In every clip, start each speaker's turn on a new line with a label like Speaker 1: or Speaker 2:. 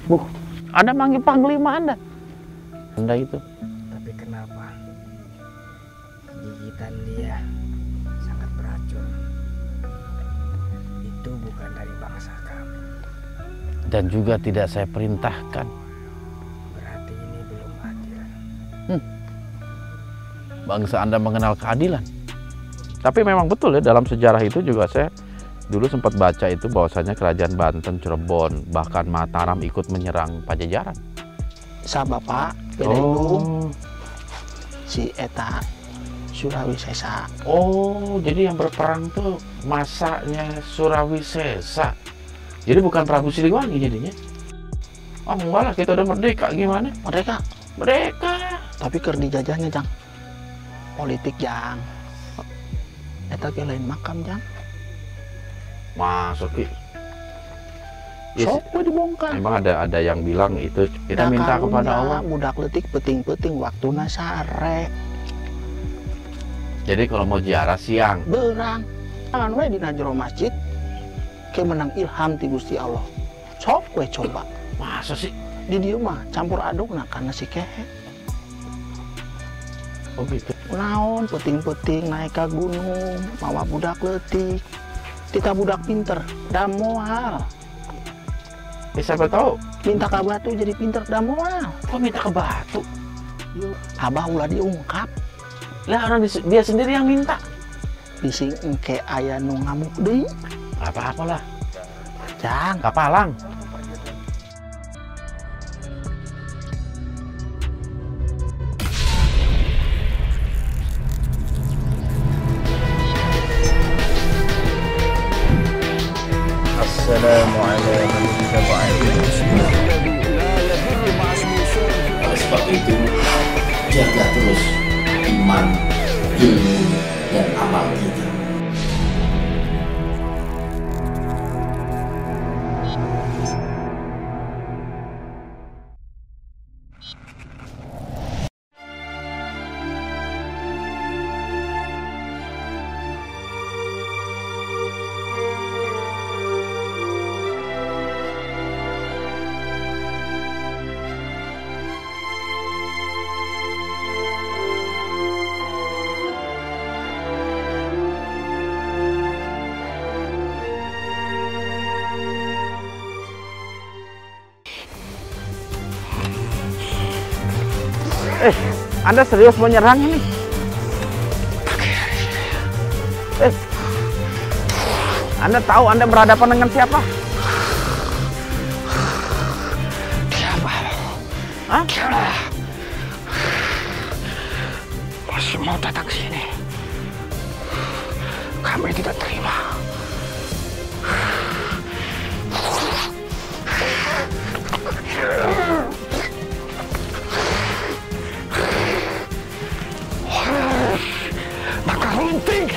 Speaker 1: Bu, Anda manggil panglima Anda. Anda itu.
Speaker 2: Tapi kenapa gigitan dia sangat beracun? Itu bukan dari bangsa kami.
Speaker 1: Dan juga tidak saya perintahkan.
Speaker 2: Berarti ini belum adil.
Speaker 1: Bangsa Anda mengenal keadilan. Tapi memang betul ya, dalam sejarah itu juga saya dulu sempat baca itu bahwasanya kerajaan Banten, Cirebon, bahkan Mataram ikut menyerang Pajajaran.
Speaker 2: Sa bapak, beda indung. Si Eta Surawisesa.
Speaker 1: Oh, jadi yang berperang tuh masanya Surawisesa. Jadi bukan Prabu Siliwangi jadinya. Oh, enggak lah, kita udah merdeka, gimana?
Speaker 2: Mereka,
Speaker 1: Merdeka.
Speaker 2: tapi keur dijajahnya jang. Politik jang. Eta ge lain makam jang.
Speaker 1: Masuk Ki. Yes.
Speaker 2: Sok we dibongkar.
Speaker 1: Emang ada yang bilang itu kita minta kepada Allah.
Speaker 2: Budak letik peting-peting waktuna sare.
Speaker 1: Jadi kalau mau ziarah siang.
Speaker 2: Berang. Tangan we dina jero masjid. Ke menang ilham ti Gusti Allah. Sok we coba.
Speaker 1: Masa sih?
Speaker 2: Di dieu mah campur adukna kana si kehe.
Speaker 1: Oh gitu.
Speaker 2: Naon peting-peting naik ke gunung, mawa budak leutik. Tika budak pinter, da moal.
Speaker 1: Siapa tahu
Speaker 2: Minta ke batu jadi pinter, da moal.
Speaker 1: kok minta ke batu.
Speaker 2: Abah ulah diungkap.
Speaker 1: Lah orang dia sendiri yang minta.
Speaker 2: Bising engke aya nu ngamuk deui.
Speaker 1: Apa-apalah.
Speaker 2: Jang,
Speaker 1: Kapalang.
Speaker 3: Assalamualaikum
Speaker 4: Oleh sebab itu, jaga terus iman, ilmu, dan amal kita.
Speaker 1: Anda serius mau nyerang ini? Anda tahu Anda berhadapan dengan siapa?
Speaker 2: siapa?
Speaker 1: Hah?
Speaker 2: Masih mau datang sini. Kami tidak terima. Naga runting.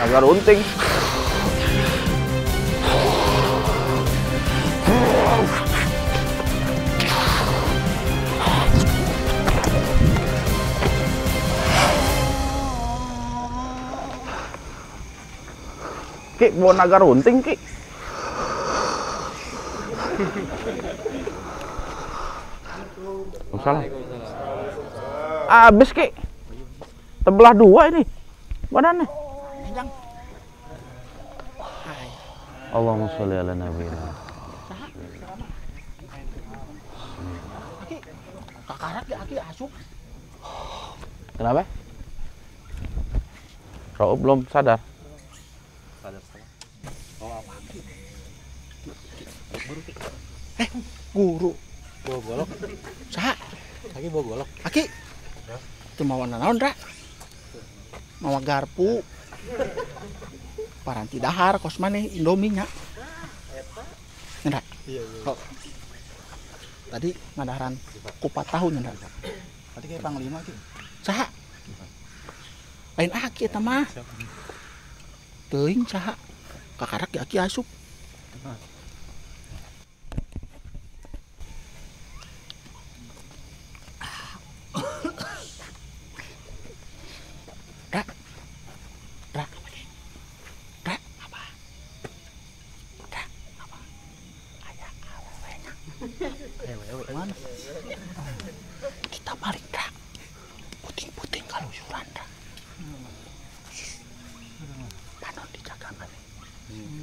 Speaker 1: Naga runting. Ki, bawa naga runting, Ki. Salah. Abis, Ki. Tebelah dua ini. Badannya. Allahumma sholli ala nabiyina.
Speaker 2: Kakarak ya aki asup.
Speaker 1: Kenapa? Raub belum sadar.
Speaker 2: Guru. Bawa golok. Saha?
Speaker 3: Lagi bawa golok.
Speaker 2: Aki. Itu mawa naon, Ra? Mawa garpu. Paranti dahar kos maneh Indomie nya. Nyanda.
Speaker 3: Iya.
Speaker 2: Oh. Tadi ngadaharan kupat tahu nyanda.
Speaker 3: Tadi kayak panglima ki.
Speaker 2: Saha? Lain aki eta mah. Teuing saha? Kakarak ge aki asup. Ra.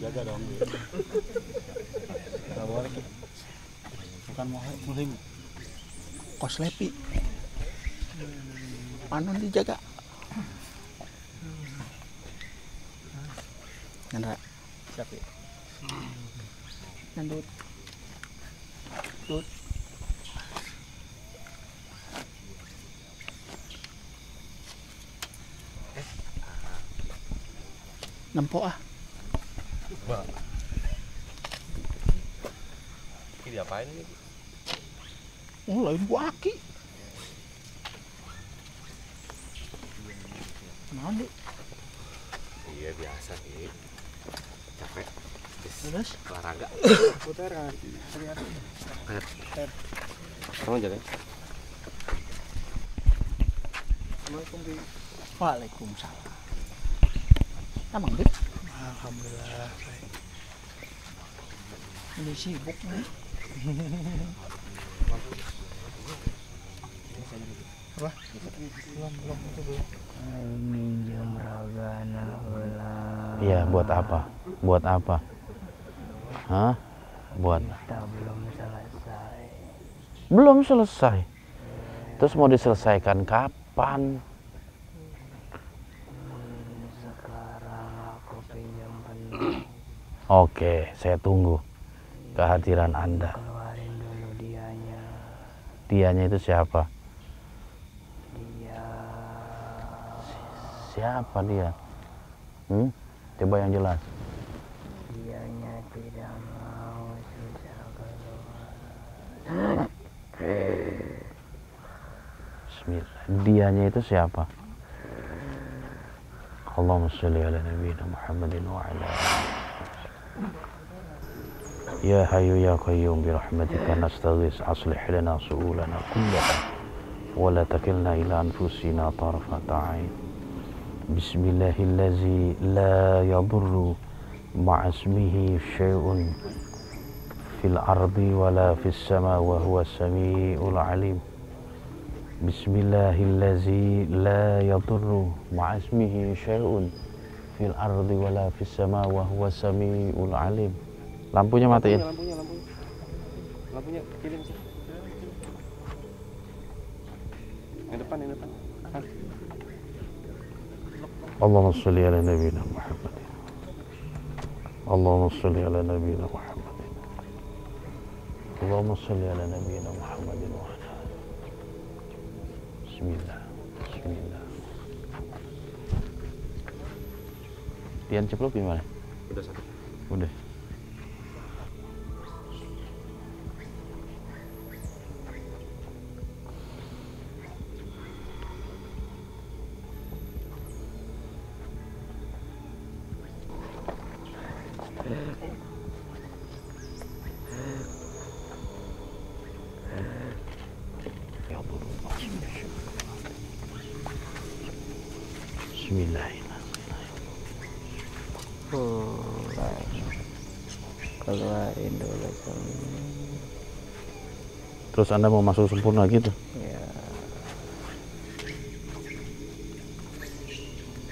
Speaker 3: Jaga dong. Enggak boleh. Bukan muhrim.
Speaker 2: Kos lepi. Panon dijaga. Nandra.
Speaker 3: Siapa?
Speaker 2: Nandut. Tut. Nempok ah.
Speaker 5: Ini diapain ini?
Speaker 2: Oh, lain gua aki. Naon, Dik?
Speaker 5: Iya biasa nih. Capek.
Speaker 2: Terus?
Speaker 5: Olahraga.
Speaker 3: Putar kan.
Speaker 5: Kamu jaga.
Speaker 3: Assalamualaikum, Bi.
Speaker 2: Waalaikumsalam. Emang, Dik?
Speaker 3: Alhamdulillah.
Speaker 2: Ini sibuk nih.
Speaker 3: Apa? Belum itu belum.
Speaker 6: Minjem ragana ulang.
Speaker 1: Iya, buat apa? Buat apa? Hah? Buat?
Speaker 6: Kita belum selesai.
Speaker 1: Belum selesai. Terus mau diselesaikan kapan?
Speaker 6: Sekarang aku pinjam penuh.
Speaker 1: Oke, saya tunggu kehadiran Anda.
Speaker 6: Keluarin dulu dianya.
Speaker 1: Dianya itu siapa?
Speaker 6: Dia
Speaker 1: Siapa dia? Coba yang jelas.
Speaker 6: dianya tidak mau sudah keluar.
Speaker 1: Bismillah. Dianya itu siapa? Allahumma sholli ala nabiyyina Muhammadin wa ala Ya hayyu ya qayyum bi rahmatika nastaghis aslih lana su'ulana kullaha wa la takilna ila anfusina tarfata 'ain. Bismillahillazi la yadurru ma'a ismihi syai'un fil ardi wa la fis sama wa huwa samiul 'alim. Bismillahillazi la yadurru ma'a ismihi syai'un fil ardi wa la fis sama wa huwa samiul 'alim. Lampunya matiin.
Speaker 5: Lampunya kecilin sih. Yang depan.
Speaker 1: Allahumma sholli ala nabiyyina Muhammadin. Allahumma sholli ala nabiyyina Muhammadin. Allahumma sholli ala nabiyyina Muhammadin wa ala Bismillah. Tian ceplok gimana?
Speaker 5: Udah satu.
Speaker 1: Udah.
Speaker 6: Keluarin dulu semua.
Speaker 1: Terus Anda mau masuk sempurna gitu?
Speaker 6: Ya,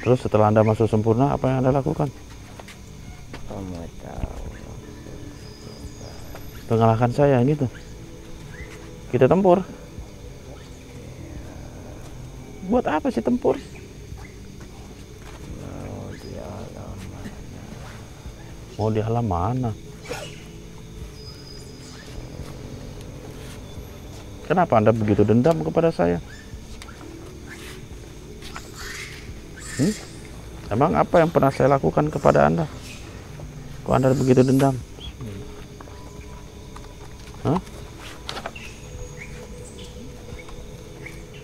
Speaker 1: Terus setelah Anda masuk sempurna, apa yang Anda lakukan?
Speaker 6: kamu tahu.
Speaker 1: Mengalahkan saya gitu. Kita tempur. Buat apa sih tempur?
Speaker 6: Mau di alam mana?
Speaker 1: Mau di alam mana? Kenapa Anda begitu dendam kepada saya? Emang apa yang pernah saya lakukan kepada Anda? Kok Anda begitu dendam? Hah?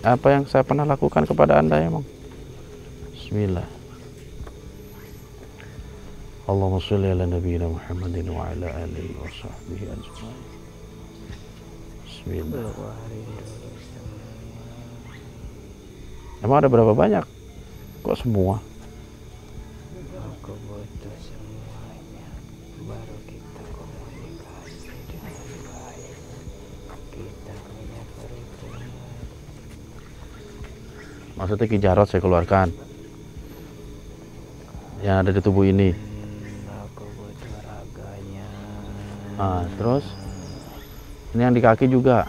Speaker 1: Apa yang saya pernah lakukan kepada Anda emang? Bismillah. Allahumma sholli ala nabiyyina Muhammadin wa ala alihi wa sahbihi ajma'in. Bismillah.
Speaker 6: Keluarin dulu semua.
Speaker 1: Emang ada berapa banyak? Kok semua?
Speaker 6: Aku butuh semuanya. Baru kita komunikasi dengan baik. Kita punya perhitungan.
Speaker 1: Maksudnya kijarot saya keluarkan yang ada di tubuh ini.
Speaker 6: Aku
Speaker 1: Nah, terus ini yang di kaki juga.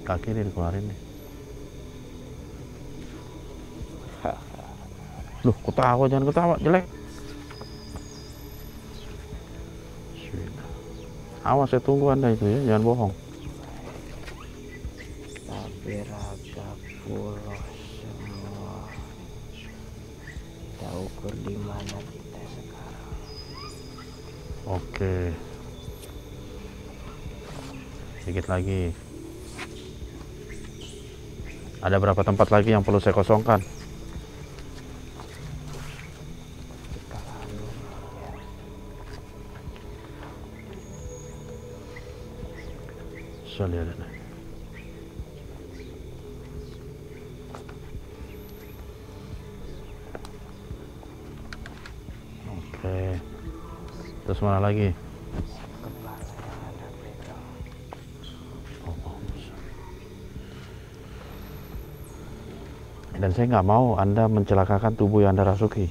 Speaker 1: Kaki ini dikeluarin nih. Loh, ketawa, jangan ketawa, jelek. Awas, saya tunggu Anda itu ya, jangan bohong.
Speaker 6: Tapi raga pulau semua. Kita ukur di mana kita sekarang.
Speaker 1: Oke. Sedikit lagi. Ada berapa tempat lagi yang perlu saya kosongkan?
Speaker 6: Kita lalu ya.
Speaker 1: Sholli ala Nabi. Oke. Terus mana lagi?
Speaker 6: Kepala yang Anda pegang.
Speaker 1: Dan saya nggak mau Anda mencelakakan tubuh yang Anda rasuki.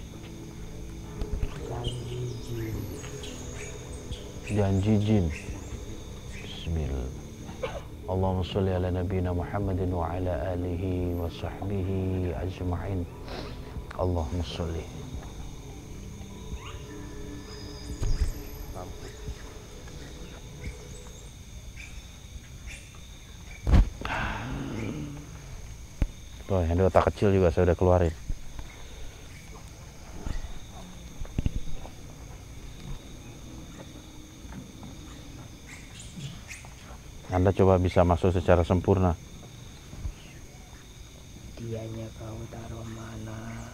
Speaker 1: Janji jin. Bismillah. Allahumma sholli ala nabiyina Muhammadin wa ala alihi wa sahbihi ajma'in. Allahumma sholli. Tuh, yang di otak kecil juga saya udah keluarin. Anda coba bisa masuk secara sempurna.
Speaker 6: Dianya kau taruh mana?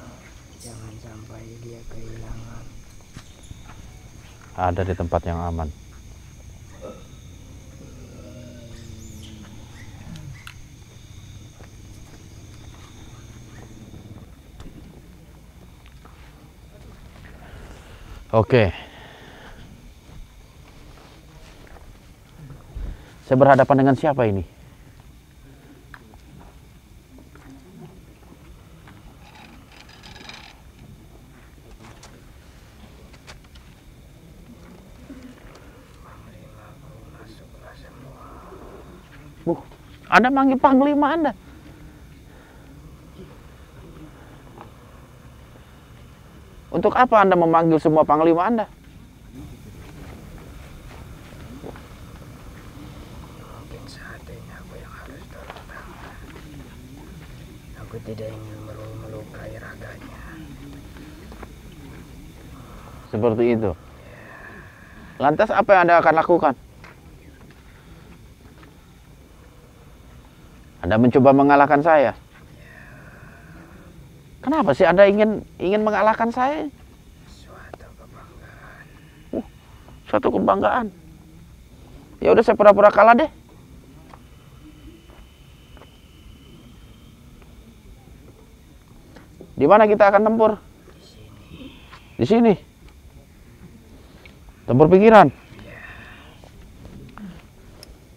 Speaker 6: Jangan sampai dia kehilangan.
Speaker 1: Ada di tempat yang aman. Oke. Saya berhadapan dengan siapa ini? Anda manggil panglima Anda. Untuk apa Anda memanggil semua panglima Anda?
Speaker 6: Mungkin saat ini aku yang harus turun tangan. Aku tidak ingin melukai raganya.
Speaker 1: Seperti itu. Lantas apa yang Anda akan lakukan? Anda mencoba mengalahkan saya. Kenapa sih Anda ingin mengalahkan saya?
Speaker 6: Suatu kebanggaan.
Speaker 1: Suatu kebanggaan. Ya udah, saya pura-pura kalah deh. Di mana kita akan tempur? Di sini. Tempur pikiran.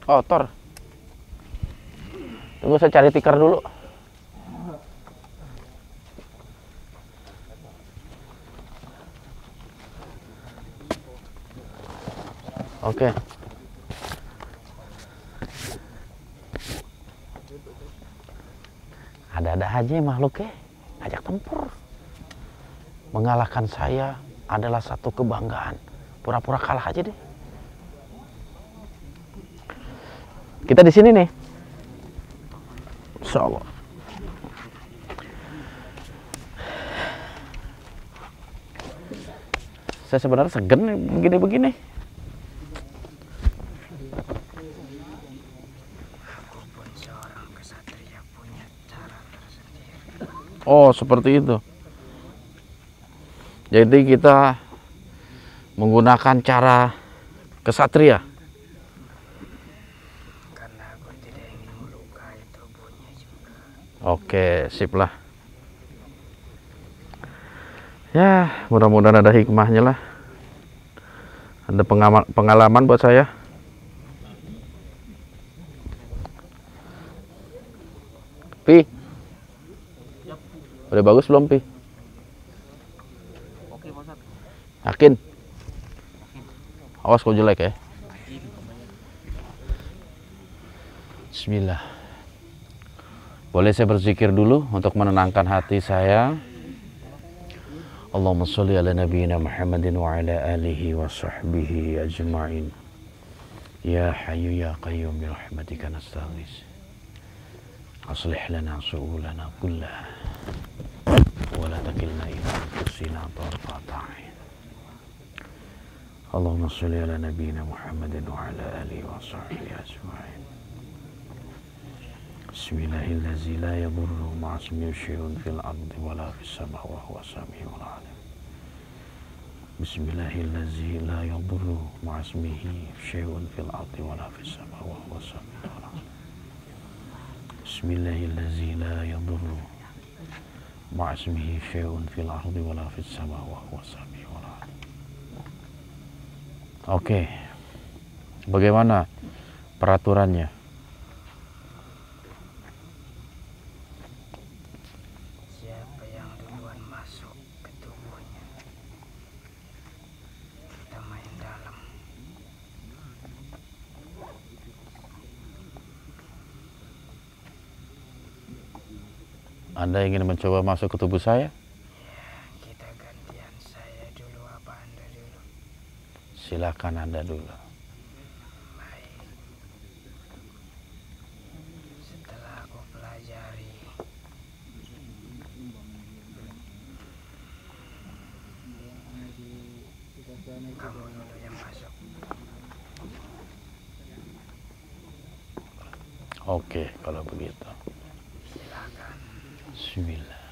Speaker 1: Oh, Thor. Tunggu, saya cari tikar dulu. Oke. Ada-ada aja makhluknya ngajak tempur. Mengalahkan saya adalah satu kebanggaan. Pura-pura kalah aja deh. Kita di sini nih. Insya Allah. Saya sebenarnya segen nih begini-begini.
Speaker 6: Aku pun seorang kesatria punya cara tersendiri.
Speaker 1: Oh, seperti itu. Jadi kita menggunakan cara kesatria.
Speaker 6: Karena aku tidak ingin melukai tubuhnya juga.
Speaker 1: Oke, sip lah. Ya, mudah-mudahan ada hikmahnya lah. Ada pengalaman buat saya. Pi, udah bagus belum, Pi? Yakin? Awas kau jelek ya. Bismillah. Boleh saya berzikir dulu untuk menenangkan hati saya. Allahumma sholli ala nabiyyina Muhammadin wa ala alihi wa sahbihi ajma'in. Ya Hayyu ya Qayyum bi rahmatika nastaghits. Aslih lana su'ulana kullaha wa la takilna ila anfusina tarfata 'ain. Allahumma sholli ala nabiyyina Muhammadin wa ala alihi wa sahbihi ajma'in. Bismillahirrahmanirrahim. La yadurru ma'a ismihi syai'un fil ardi wala fis sama'i wa huwa samiul 'alim. Bismillahirrahmanirrahim. La yadurru ma'a ismihi syai'un fil ardi wala fis sama'i wa huwa samiul 'alim. Bismillahirrahmanirrahim. La yadurru ma'a ismihi syai'un fil ardi wala fis sama'i wa huwa samiul 'alim. Oke. Bagaimana peraturannya?
Speaker 6: Siapa yang duluan masuk ke tubuhnya, kita main dalam.
Speaker 1: Anda ingin mencoba masuk ke tubuh saya?
Speaker 6: Kita gantian, saya dulu apa Anda dulu?
Speaker 1: Silakan Anda dulu.
Speaker 6: Baik. Setelah aku pelajari, kamu dulu yang masuk.
Speaker 1: Oke, kalau begitu.
Speaker 6: Silakan.
Speaker 1: Bismillah.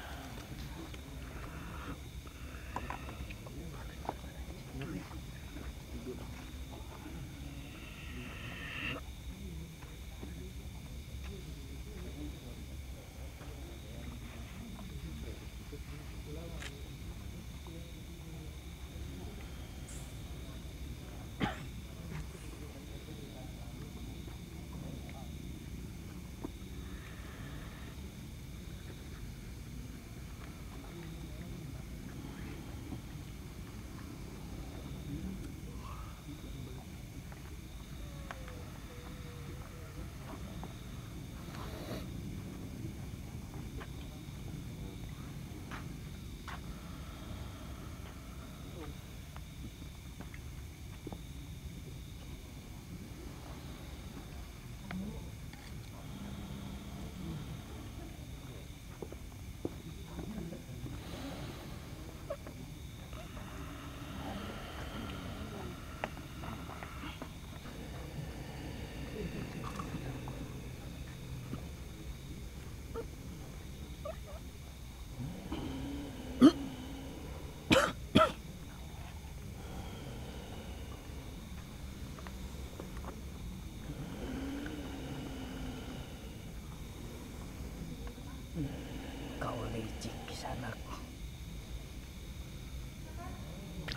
Speaker 6: Kau licik Kisanak.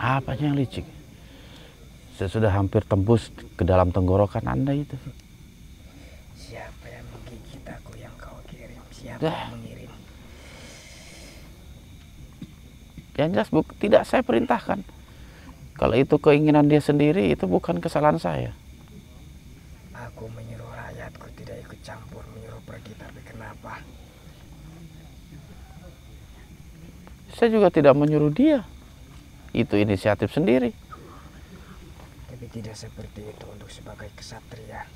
Speaker 1: Apanya yang licik? Saya sudah hampir tembus ke dalam tenggorokan Anda itu.
Speaker 6: Siapa yang menggigit aku yang kau kirim? Siapa
Speaker 1: Dah.
Speaker 6: yang mengirim?
Speaker 1: Yang jelas tidak saya perintahkan. Kalau itu keinginan dia sendiri, itu bukan kesalahan saya.
Speaker 6: Aku menyuruh rakyatku tidak ikut campur, menyuruh pergi, tapi kenapa?
Speaker 1: Saya juga tidak menyuruh dia. Itu inisiatif sendiri.
Speaker 6: Tapi tidak seperti itu untuk sebagai kesatria.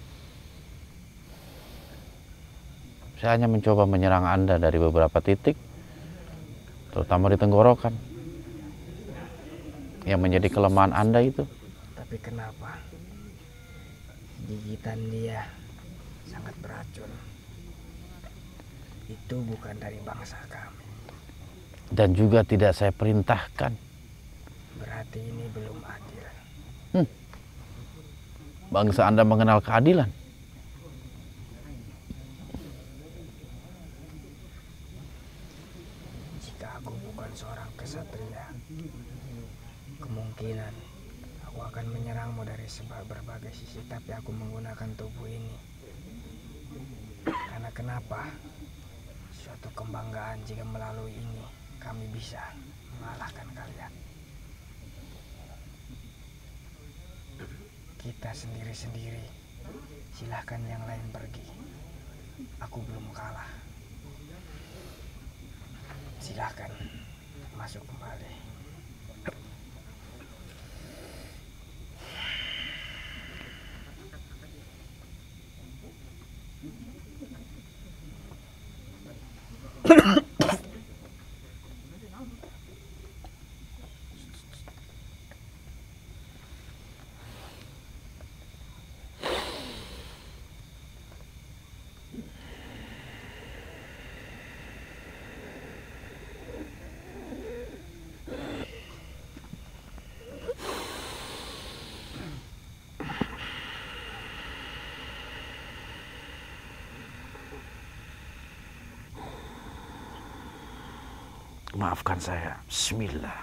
Speaker 1: Saya hanya mencoba menyerang Anda dari beberapa titik, terutama di tenggorokan, yang menjadi kelemahan Anda itu.
Speaker 6: Tapi kenapa? Gigitan dia sangat beracun. Itu bukan dari bangsa kami.
Speaker 1: Dan juga tidak saya perintahkan.
Speaker 6: Berarti ini belum adil.
Speaker 1: Bangsa Anda mengenal keadilan.
Speaker 6: Jika aku bukan seorang kesatria, kemungkinan aku akan menyerangmu dari berbagai sisi, tapi aku menggunakan tubuh ini. Karena kenapa? Suatu kebanggaan jika melalui ini kami bisa mengalahkan kalian. Kita sendiri-sendiri. Silahkan yang lain pergi. Aku belum kalah. Silahkan masuk kembali.
Speaker 1: Maafkan saya. Bismillah.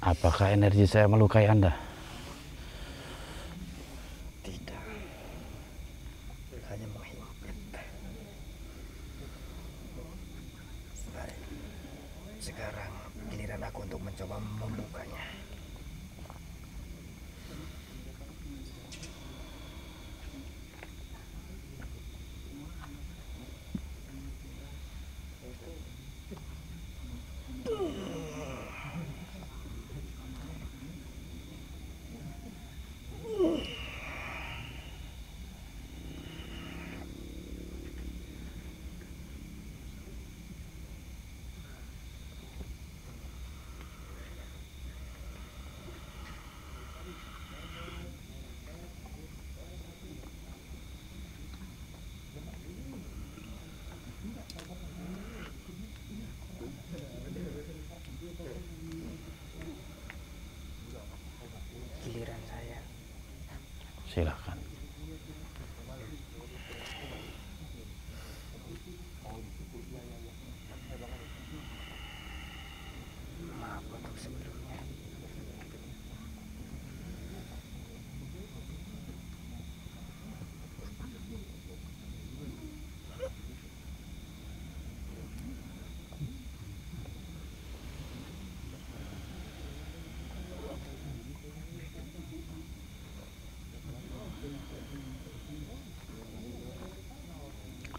Speaker 1: Apakah energi saya melukai Anda?
Speaker 6: Tidak. Hanya menghimpit. Baik. Sekarang giliran aku untuk mencoba membukanya. Giliran saya.
Speaker 1: Silakan.
Speaker 6: Maaf untuk sebelumnya.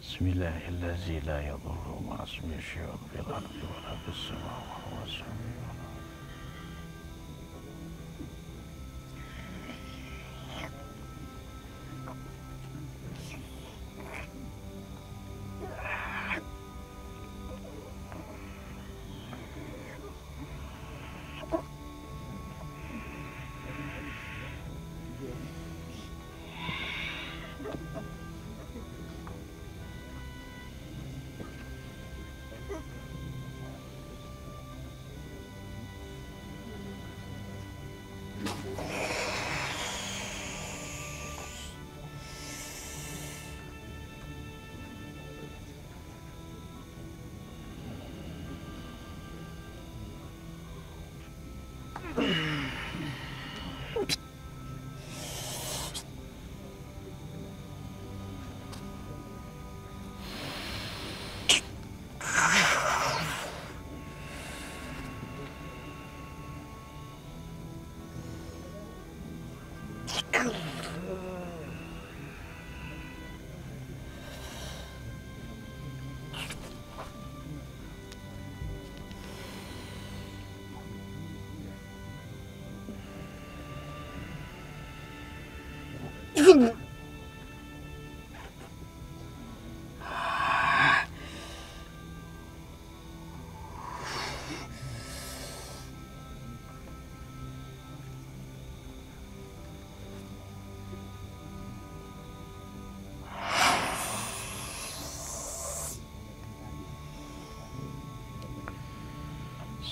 Speaker 1: Bismillahirrahmanirrahim. La yadurru ma'a ismihi syai'un fil ardi wa la fis sama'i wa huwa as-sami'ul 'alim.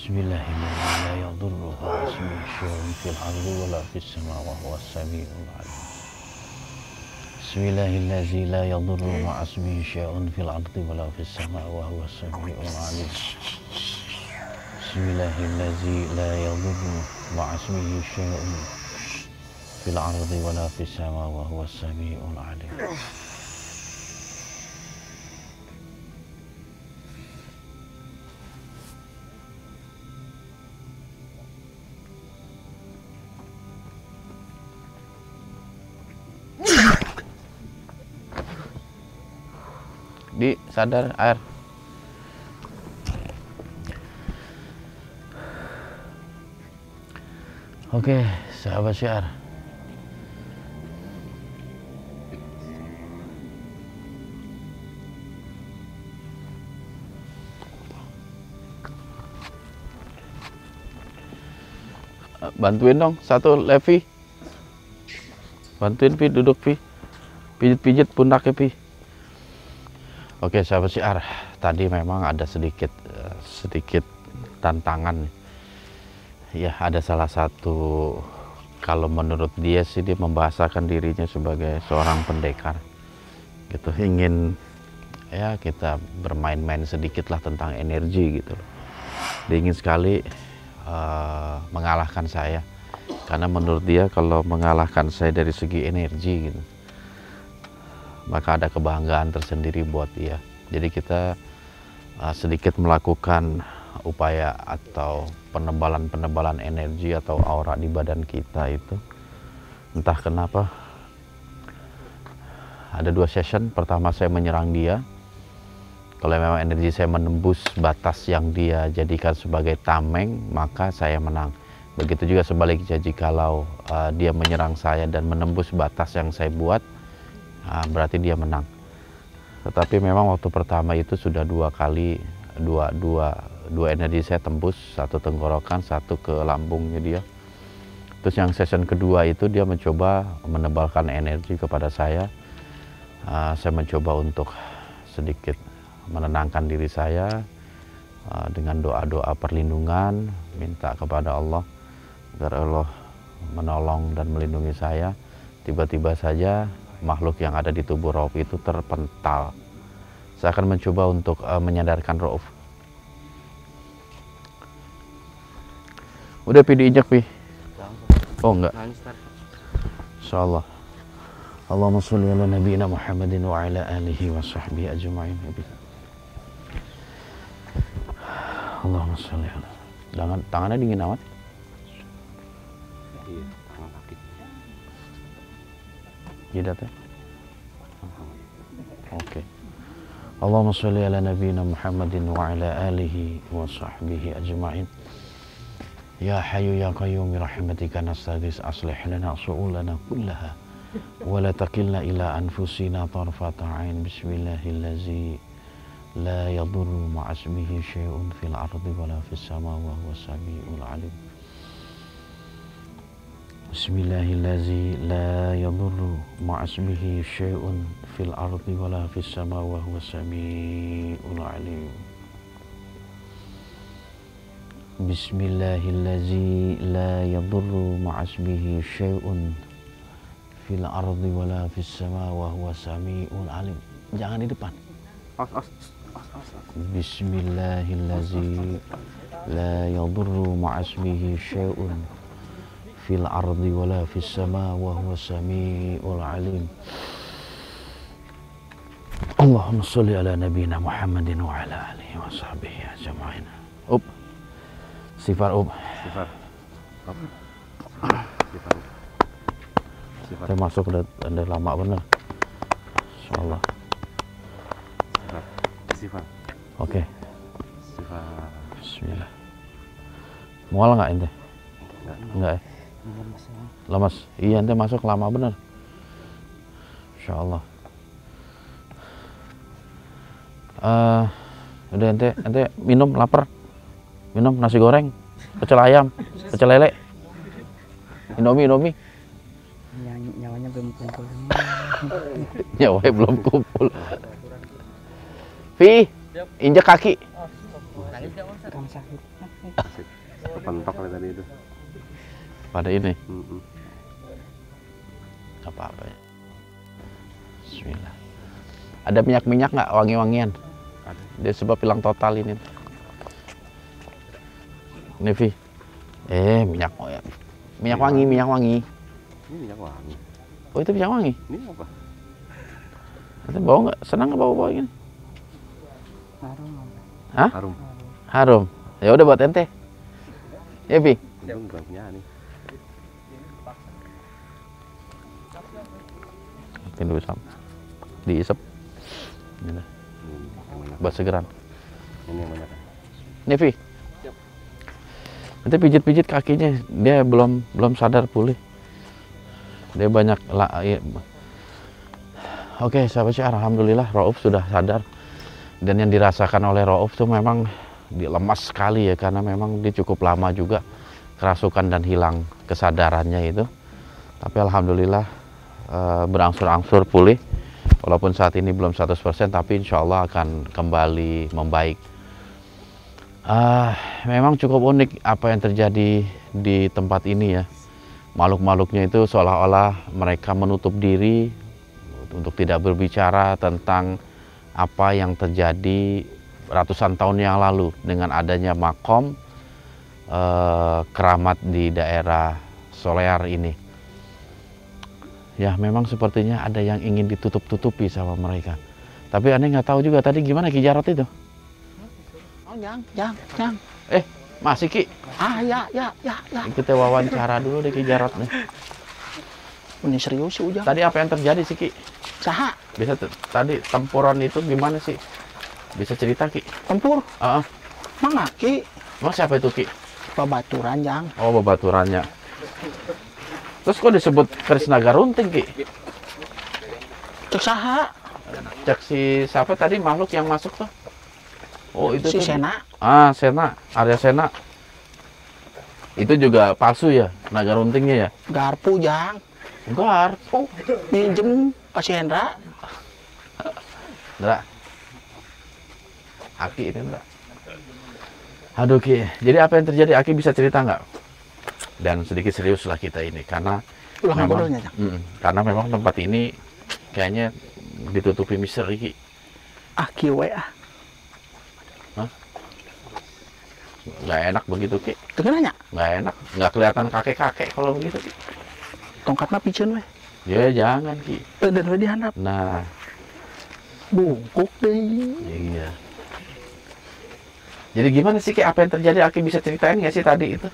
Speaker 1: Bismillahirrahmanirrahim. La yadurru ma'asmihi syai'un fil ardi wala fis samaa'i wa huwas samii'ul 'aliim. Bismillahillazi la yadurru ma'asmihi syai'un fil ardi wala fis samaa'i wa huwas samii'ul 'aliim. Bismillahillazi la yadurru ma'asmihi syai'un fil ardi wala fis samaa'i wa huwas samii'ul 'aliim. Di sadar air. Oke, sahabat syiar. Bantuin dong satu Levi. Bantuin Pi, duduk Pi. Pijit-pijit pundaknya Pi. Oke sahabat syiar, tadi memang ada sedikit tantangan. Ya, ada salah satu, kalau menurut dia sih, dia membahasakan dirinya sebagai seorang pendekar gitu, ingin ya kita bermain-main sedikit lah tentang energi gitu loh. Dia ingin sekali mengalahkan saya, karena menurut dia kalau mengalahkan saya dari segi energi gitu, maka ada kebanggaan tersendiri buat dia. Jadi kita sedikit melakukan upaya atau penebalan energi atau aura di badan kita itu. Entah kenapa ada 2 session. Pertama saya menyerang dia. Kalau memang energi saya menembus batas yang dia jadikan sebagai tameng, maka saya menang. Begitu juga sebaliknya, jikalau dia menyerang saya dan menembus batas yang saya buat, berarti dia menang. Tetapi memang waktu pertama itu sudah 2 kali, dua energi saya tembus, satu tenggorokan, satu ke lambungnya dia. Terus yang session kedua itu dia mencoba menebalkan energi kepada saya. Saya mencoba untuk sedikit menenangkan diri saya dengan doa-doa perlindungan, minta kepada Allah agar Allah menolong dan melindungi saya. Tiba-tiba saja makhluk yang ada di tubuh Rauf itu terpental. Saya akan mencoba untuk menyadarkan Rauf. Udah Pi, diinjak Pi? Oh enggak. Insyaallah. Allahumma sholli ala nabiyyina Muhammadin wa ala alihi wa sahbihi ajma'in. Allahumma sholli ala. Tangannya dingin amat.
Speaker 5: Iya, tangan kaki.
Speaker 1: Jidatnya. Oke. Allahumma sholli ala nabiyyina Muhammadin wa ala alihi wa sahbihi ajma'in. Ya Hayyu ya Qayyum bi rahmatika nastaghits, aslih lana su'ulana kullaha wa la takilna ila anfusina tarfata 'ain. Bismillahillazi la yadurru ma'asmihi syai'un fil ardi wa la fis samaa'i wa huwas samii'ul 'aliim. Bismillahillazi la yadurru ma'asmihi syai'un fil ardi wa la fis samaa'i wa huwas samii'ul 'aliim. Bismillahillazi la yadurru ma'asmihi syai'un fil ardi wa la fis samaa'i wa huwas samii'ul 'aliim. Jangan di depan. Bismillahillazi la yadurru ma'asmihi syai'un fil ardi wa la fis samaa'i wa huwas samii'ul 'aliim. Allahumma sholli ala nabiyyina Muhammadin wa ala alihi wa sahbihi ajma'in. Sifar
Speaker 5: Sifar. Sifar. Sifat.
Speaker 1: Kita masuk udah lama bener. Insyaallah.
Speaker 5: Sifat.
Speaker 1: Oke.
Speaker 5: Sifat.
Speaker 1: Bismillah. Mual nggak ente? Enggak ya? Lemas. Iya, ente masuk lama bener. Insyaallah. Udah ente minum, lapar. Minum nasi goreng, pecel ayam, pecel lele. Indomie.
Speaker 6: Nyawanya belum kumpul.
Speaker 1: Nyawanya belum kumpul. Vi, injak kaki.
Speaker 6: Kurang sakit.
Speaker 5: Kepentok kali tadi itu.
Speaker 1: Pada ini.
Speaker 5: Mm-mm.
Speaker 1: Apa-apa ya. Bismillah. Ada minyak nggak wangi-wangian?
Speaker 5: Ada.
Speaker 1: Dia sebab hilang total ini. Ini Vi. Minyak wangi.
Speaker 5: Ini minyak wangi.
Speaker 1: Oh, itu minyak wangi.
Speaker 5: Ini apa?
Speaker 1: Nanti bau nggak? Senang nggak bau ini?
Speaker 6: Harum.
Speaker 1: Hah?
Speaker 5: Harum.
Speaker 1: Harum. Ya udah buat ente. Ya Vi.
Speaker 5: Belum punya nih.
Speaker 1: Mungkin dulu sama. Diisep. Ini dah.
Speaker 5: Yang banyak.
Speaker 1: Buat segeran.
Speaker 5: Ini yang banyak.
Speaker 1: Nih Vi. Nanti pijit-pijit kakinya, dia belum sadar pulih. Dia banyak Oke, sahabat Syiar, alhamdulillah Rauf sudah sadar. Dan yang dirasakan oleh Rauf itu memang lemas sekali ya, karena memang dia cukup lama juga kerasukan dan hilang kesadarannya itu. Tapi alhamdulillah berangsur-angsur pulih. Walaupun saat ini belum 100%, tapi insya Allah akan kembali membaik. Memang cukup unik apa yang terjadi di tempat ini ya. Makhluk-makhluknya itu seolah-olah mereka menutup diri untuk tidak berbicara tentang apa yang terjadi ratusan tahun yang lalu dengan adanya makom keramat di daerah Solear ini. Ya memang sepertinya ada yang ingin ditutup-tutupi sama mereka. Tapi aneh nggak tahu juga tadi gimana Ki Jarot itu.
Speaker 2: Oh, Jang.
Speaker 1: Masih Ki?
Speaker 2: Ya.
Speaker 1: Kita wawancara dulu deh Ki Jarot nih.
Speaker 2: Ini serius sih Ujang.
Speaker 1: Tadi apa yang terjadi sih Ki?
Speaker 2: Saha?
Speaker 1: Bisa tadi tempuran itu gimana sih? Bisa cerita Ki?
Speaker 2: Tempur. Mangga Ki.
Speaker 1: Emang siapa itu Ki?
Speaker 2: Babaturan Jang.
Speaker 1: Oh, babaturannya. Terus kok disebut keris naga runting Ki?
Speaker 2: Cek saha?
Speaker 1: Cek si siapa tadi makhluk yang masuk tuh? Oh itu
Speaker 2: Si
Speaker 1: tuh.
Speaker 2: Sena.
Speaker 1: Sena, Arya Sena. Itu juga palsu ya, naga runtingnya ya?
Speaker 2: Garpu Jang.
Speaker 1: Garpu.
Speaker 2: Minjem ke si Hendra.
Speaker 1: Ndra. Aki ini Ndra. Aduh Ki, jadi apa yang terjadi Aki bisa cerita nggak? Dan sedikit serius lah kita ini, karena
Speaker 2: Ulang
Speaker 1: memang,
Speaker 2: bodohnya Jang.
Speaker 1: karena memang tempat ini kayaknya ditutupi misteri Ki.
Speaker 2: Aki WA.
Speaker 1: Nggak enak begitu Ki,
Speaker 2: Dengar nanya?
Speaker 1: nggak enak, nggak kelihatan kakek-kakek kalau begitu Ki.
Speaker 2: Tongkatnya piceun we.
Speaker 1: Ya jangan Ki.
Speaker 2: Dan we dihandap.
Speaker 1: Nah,
Speaker 2: Bungkuk deh.
Speaker 1: iya. Jadi gimana sih Ki, apa yang terjadi? Aki bisa ceritain nggak sih tadi itu?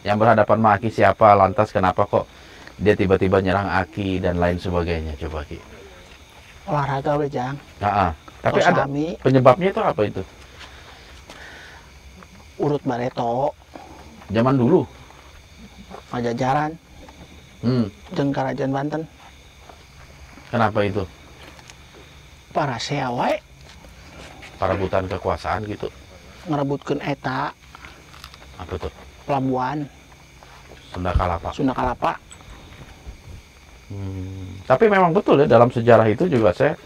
Speaker 1: Yang berhadapan sama Aki siapa, lantas kenapa kok dia tiba-tiba nyerang Aki dan lain sebagainya, coba Ki.
Speaker 2: Olahraga we Jang.
Speaker 1: Tapi
Speaker 2: Tos
Speaker 1: ada
Speaker 2: kami
Speaker 1: penyebabnya itu apa itu?
Speaker 2: urut bareto.
Speaker 1: Zaman dulu.
Speaker 2: Pajajaran. Jeung Karajan Banten.
Speaker 1: Kenapa itu?
Speaker 2: Para seawe
Speaker 1: Perebutan kekuasaan gitu.
Speaker 2: ngerebutkeun eta
Speaker 1: Apa tuh?
Speaker 2: pelabuhan
Speaker 1: Sunda Kalapa.
Speaker 2: Sunda Kalapa.
Speaker 1: Tapi memang betul ya, dalam sejarah itu juga saya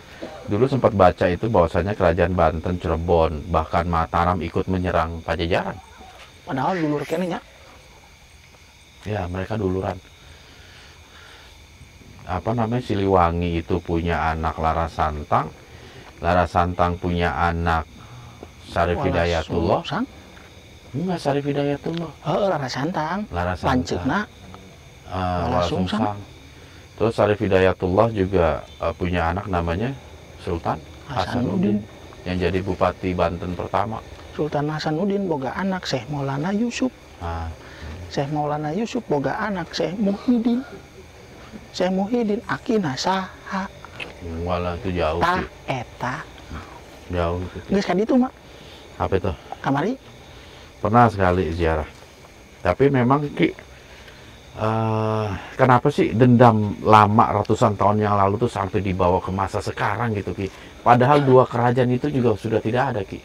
Speaker 1: dulu sempat baca itu bahwasanya kerajaan Banten, Cirebon, bahkan Mataram ikut menyerang Pajajaran.
Speaker 2: Padahal dulur kene nya.
Speaker 1: Ya, mereka duluran. Apa namanya, Siliwangi itu punya anak Lara Santang. Lara Santang punya anak Sarif Hidayatullah. Enggak, Sarif Hidayatullah.
Speaker 2: Lara Santang.
Speaker 1: Lara Santang.
Speaker 2: Lanceukna
Speaker 1: Lara Sungsang. Terus Sarif Hidayatullah juga punya anak namanya Sultan Hasanuddin yang jadi Bupati Banten pertama.
Speaker 2: Sultan Hasanuddin boga anak Syekh Maulana Yusuf.
Speaker 1: Nah,
Speaker 2: Syekh Maulana Yusuf boga anak Syekh Muhyiddin. Saya Muhyiddin aki nasaha
Speaker 1: Walah itu jauh
Speaker 2: tah
Speaker 1: Ki.
Speaker 2: eta
Speaker 1: Jauh itu Ki.
Speaker 2: geus ka ditu mah
Speaker 1: Apa itu?
Speaker 2: kamari
Speaker 1: Pernah sekali ziarah. Tapi memang Ki, kenapa sih dendam lama ratusan tahun yang lalu tuh sampai dibawa ke masa sekarang gitu Ki? Padahal dua kerajaan itu juga sudah tidak ada Ki.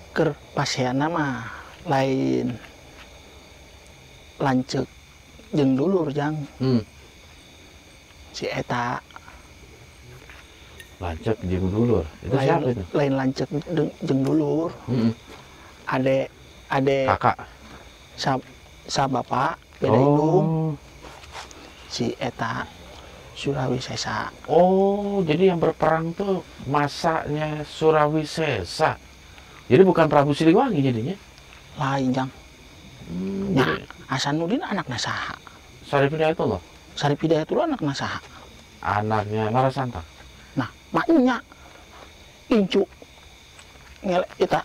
Speaker 2: keur paseana mah lain lanceuk jeung dulur jang si eta
Speaker 1: Lancep jeung dulur. Itu siapa itu?
Speaker 2: lain lanceuk jeung dulur ade
Speaker 1: Kakak.
Speaker 2: sa bapak beda indung
Speaker 1: Oh.
Speaker 2: si eta Surawi Sesa
Speaker 1: Oh, jadi yang berperang tuh masanya Surawi Sesa. Jadi bukan Prabu Siliwangi jadinya.
Speaker 2: lain jang
Speaker 1: Jadi
Speaker 2: nah Hasanuddin anakna saha
Speaker 1: Sarif Hidayatullah,
Speaker 2: Sarip Hidayatullah anakna saha
Speaker 1: anaknya Larasantang.
Speaker 2: nah maknya incu ngele eta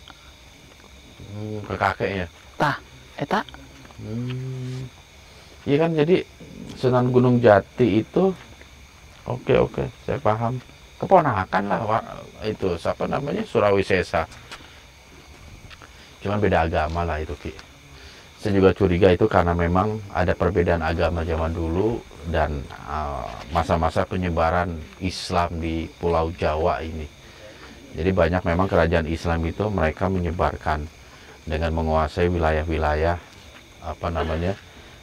Speaker 1: Ke kakeknya.
Speaker 2: tah eta
Speaker 1: Iya kan, jadi Sunan Gunung Jati itu oke, saya paham. Keponakan lah itu siapa namanya Surawi Sesa. Cuman beda agama lah itu Ki. Saya juga curiga itu karena memang ada perbedaan agama zaman dulu dan masa-masa penyebaran Islam di Pulau Jawa ini. Jadi banyak memang kerajaan Islam itu mereka menyebarkan dengan menguasai wilayah-wilayah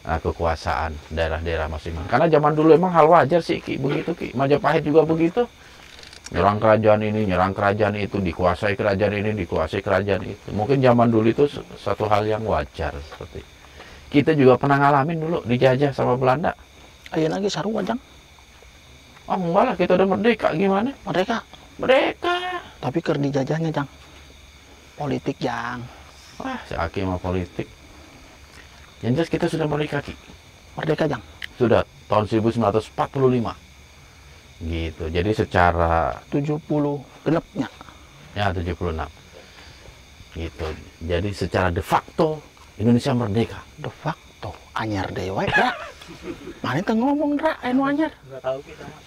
Speaker 1: kekuasaan daerah-daerah masing-masing. Karena zaman dulu emang hal wajar sih Ki, begitu Ki. Majapahit juga begitu. Nyerang kerajaan ini, nyerang kerajaan itu, dikuasai kerajaan ini, dikuasai kerajaan itu. Mungkin zaman dulu itu satu hal yang wajar seperti. Kita juga pernah ngalamin dulu dijajah sama Belanda.
Speaker 2: ayeuna ge sarua jang
Speaker 1: Oh enggak lah, kita udah merdeka gimana?
Speaker 2: mereka
Speaker 1: Merdeka.
Speaker 2: tapi keur dijajahnya jang politik jang
Speaker 1: Wah, si Aki mah politik. Yang jelas kita sudah merdeka Ki.
Speaker 2: merdeka jang
Speaker 1: Sudah tahun 1945. Gitu. Jadi secara
Speaker 2: 70 genepnya
Speaker 1: ya 76. Gitu. Jadi secara de facto Indonesia merdeka.
Speaker 2: de facto anyar deui we Dra mana teh ngomong Dra anu anyar
Speaker 3: Nggak tahu kita mah.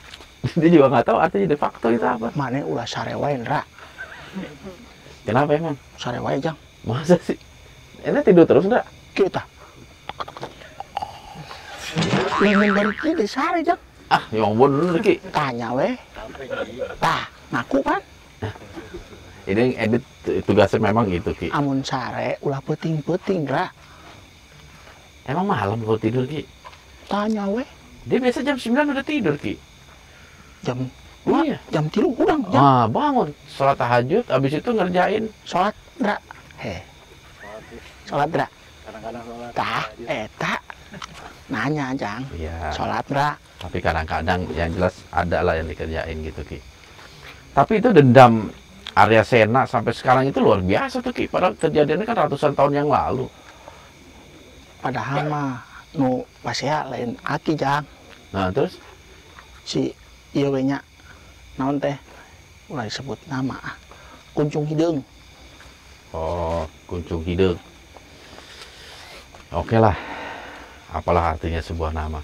Speaker 1: Dia juga nggak tahu artinya de facto itu apa.
Speaker 2: mana ulah sare wae Dra
Speaker 1: Kenapa emang?
Speaker 2: sare wae jang
Speaker 1: Masa sih? Ini tidur terus enggak?
Speaker 2: kita ingin balik kieu deui sare jang
Speaker 1: Ah, yang bener Ki.
Speaker 2: tanya we tah ngaku kan
Speaker 1: Ini edit tugasnya memang itu Ki.
Speaker 2: amun sare ulah peuting-peuting Dra
Speaker 1: Emang malam kalau tidur Ki?
Speaker 2: tanya we
Speaker 1: Dia biasa jam 9 udah tidur Ki.
Speaker 2: jam
Speaker 1: Iya.
Speaker 2: jam 3 urang jam
Speaker 1: Ah, bangun. Sholat tahajud, habis itu ngerjain.
Speaker 2: salat Dra salat Dra
Speaker 3: Kadang-kadang sholat.
Speaker 2: tah eta nanya jang
Speaker 1: Iya.
Speaker 2: salat Dra
Speaker 1: Tapi kadang-kadang yang jelas ada lah yang dikerjain gitu Ki. Tapi itu dendam Arya Sena sampai sekarang itu luar biasa tuh Ki. Padahal kejadiannya kan ratusan tahun yang lalu.
Speaker 2: padahal mah nu pasea lain aki jang
Speaker 1: Nah terus
Speaker 2: si ieu we nya naon teh ulah disebut nama Kuncung Hideung
Speaker 1: oh Kuncung Hideung. Oke lah. Apalah artinya sebuah nama.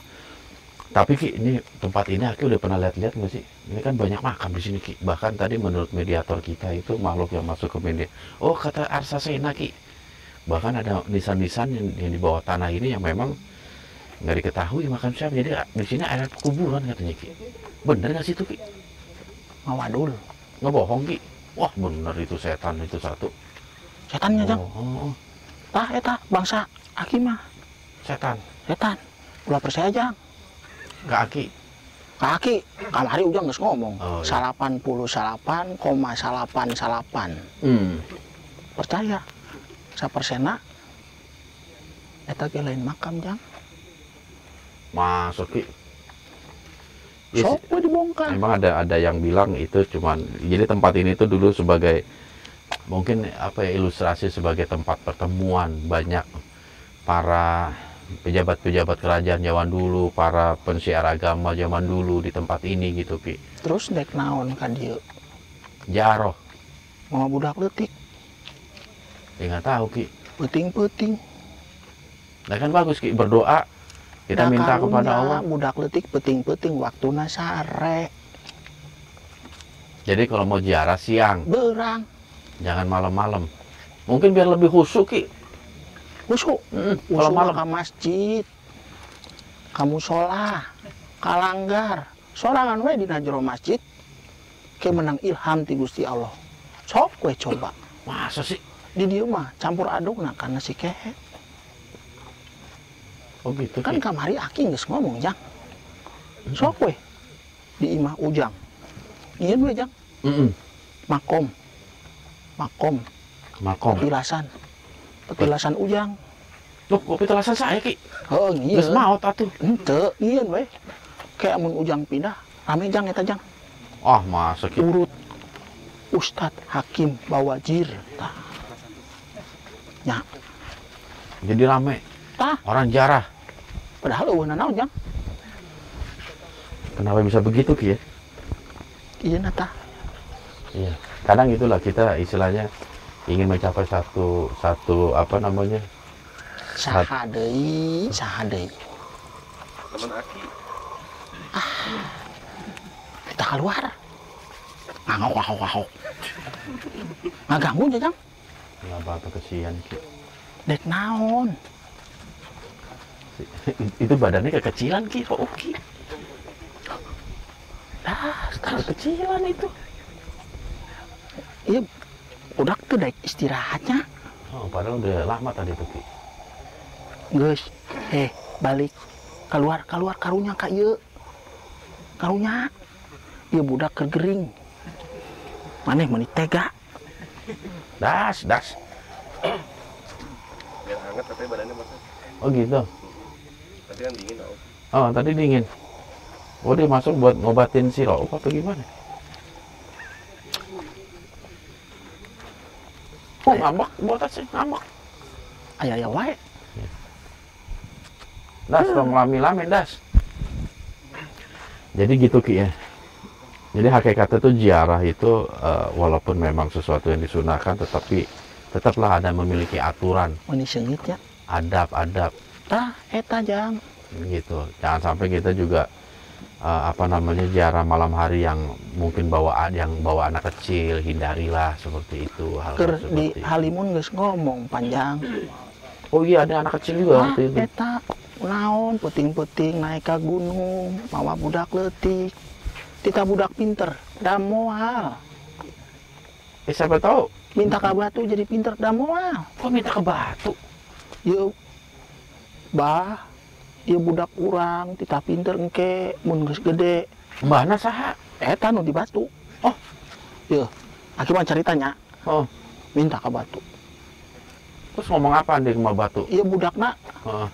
Speaker 1: Tapi Ki, ini tempat ini Aki udah pernah lihat-lihat nggak sih? Ini kan banyak makam di sini Ki. Bahkan tadi menurut mediator kita itu makhluk yang masuk ke media. Oh kata Arsa Sena Ki. Bahkan ada nisan-nisan yang di bawah tanah ini yang memang nggak diketahui makam siapa. Jadi di sini ada kuburan katanya Ki. Bener nggak sih itu Ki?
Speaker 2: ngawadul
Speaker 1: Nggak bohong Ki. Wah bener itu setan itu satu.
Speaker 2: setannya jang
Speaker 1: Oh,
Speaker 2: tah eta bangsa aki mah
Speaker 1: setan.
Speaker 2: setan ulah percaya jang
Speaker 1: Nggak Aki.
Speaker 2: kaki kamari ujang geus ngomong
Speaker 1: Oh, iya.
Speaker 2: 88,888 percaya 1% eta ge lain makam jang
Speaker 1: Masuk Ki. Yes,
Speaker 2: sok we dibongkar
Speaker 1: memang ada yang bilang itu cuman jadi tempat ini tuh dulu sebagai mungkin apa ya ilustrasi sebagai tempat pertemuan banyak para pejabat-pejabat kerajaan zaman dulu, para pensiar agama zaman dulu di tempat ini gitu Ki.
Speaker 2: terus dek naon ka dieu
Speaker 1: Jaroh,
Speaker 2: mau budak leutik
Speaker 1: ya nggak tahu Ki.
Speaker 2: peuting-peuting
Speaker 1: Nah kan bagus Ki berdoa Kita minta kepada
Speaker 2: karunya
Speaker 1: Allah.
Speaker 2: budak letik peting-peting waktuna sare.
Speaker 1: Jadi kalau mau ziarah siang,
Speaker 2: Berang.
Speaker 1: jangan malam-malam. Mungkin biar lebih khusyuk Ki.
Speaker 2: Usuk.
Speaker 1: Kalau
Speaker 2: Usuk
Speaker 1: malam.
Speaker 2: ke masjid. Kamu sholah. Kalanggar. Sorangan we dina jero masjid. Kayak menang ilham ti Gusti Allah. Sok we coba.
Speaker 1: Masa sih?
Speaker 2: Di dieu mah campur aduk nah karena si kehe.
Speaker 1: Oh gitu
Speaker 2: Kan
Speaker 1: Ki.
Speaker 2: kamari aki geus ngomong jang. Sok we. Di imah ujang. Nyieun we jang. Makom. Makom.
Speaker 1: Makom.
Speaker 2: Petilasan ujang.
Speaker 1: Loh, kok petelasan saya Ki?
Speaker 2: Heuh
Speaker 1: Geus
Speaker 2: ngieun.
Speaker 1: maot atuh.
Speaker 2: Henteu nyieun we. Kayak mun ujang pindah, rame jang eta jang.
Speaker 1: Ah, masa Ki?
Speaker 2: Urut Ustadz Hakim Bawajir. Tah. Nya,
Speaker 1: Jadi rame.
Speaker 2: tah.
Speaker 1: Orang jarah.
Speaker 2: Padahal eueuh naon jang.
Speaker 1: Kenapa bisa begitu Ki ya?
Speaker 2: Ieu na tah.
Speaker 1: Iya. Kadang itulah kita istilahnya ingin mencapai satu apa namanya?
Speaker 2: Saha deui, saha deui.
Speaker 5: Teman Aki.
Speaker 2: Kita keluar. Ngahok. Ngaganggu aja jang.
Speaker 1: Nggak apa-apa kesian Ki.
Speaker 2: Dek naon.
Speaker 1: Itu badannya kekecilan Ki. Oh, Ki.
Speaker 2: Dah,
Speaker 1: Kekecilan itu.
Speaker 2: iya budak tuh daek istirahatnya.
Speaker 1: Oh, padahal udah lama tadi tuh Ki.
Speaker 2: Geus, balik. Keluar karunya ka ieu. Karunya. Ieu budak kergering. Maneh meuni tega.
Speaker 1: Das.
Speaker 5: Biar hangat tapi badannya basah.
Speaker 1: Oh gitu.
Speaker 5: Tadi kan dingin tau.
Speaker 1: Oh, tadi dingin. Oh, dia masuk buat ngobatin sirop apa gimana? Oh, ngambek buat sih, ngambek.
Speaker 2: Aya wae.
Speaker 1: Das, tong lami-lami, das. Jadi gitu Ki ya. Jadi hakikatnya tuh ziarah itu walaupun memang sesuatu yang disunahkan, tetapi tetaplah ada memiliki aturan,
Speaker 2: Meuni seungit ya.
Speaker 1: adab-adab
Speaker 2: Tah, eta jang.
Speaker 1: gitu. Jangan sampai kita juga apa namanya ziarah malam hari yang mungkin bawa anak kecil, hindarilah seperti itu, hal
Speaker 2: Keur
Speaker 1: seperti
Speaker 2: di
Speaker 1: itu.
Speaker 2: Halimun geus ngomong panjang.
Speaker 1: Oh iya, ada anak kecil juga waktu itu.
Speaker 2: Eta naon puting-puting naik ke gunung, mawa budak leutik. Tita budak pinter, da moal.
Speaker 1: Siapa tahu
Speaker 2: Minta ka batu jadi pinter, da moal.
Speaker 1: kok minta ke batu.
Speaker 2: Yeuh. Bah, ieu budak urang, tita pinter engke mun geus gede.
Speaker 1: Mbahna saha?
Speaker 2: Eta nu di batu. Oh. Yeuh. Aki mah caritanya
Speaker 1: Oh,
Speaker 2: minta ka batu.
Speaker 1: terus ngomong apa di rumah batu?
Speaker 2: Ieu budakna
Speaker 1: Heeh.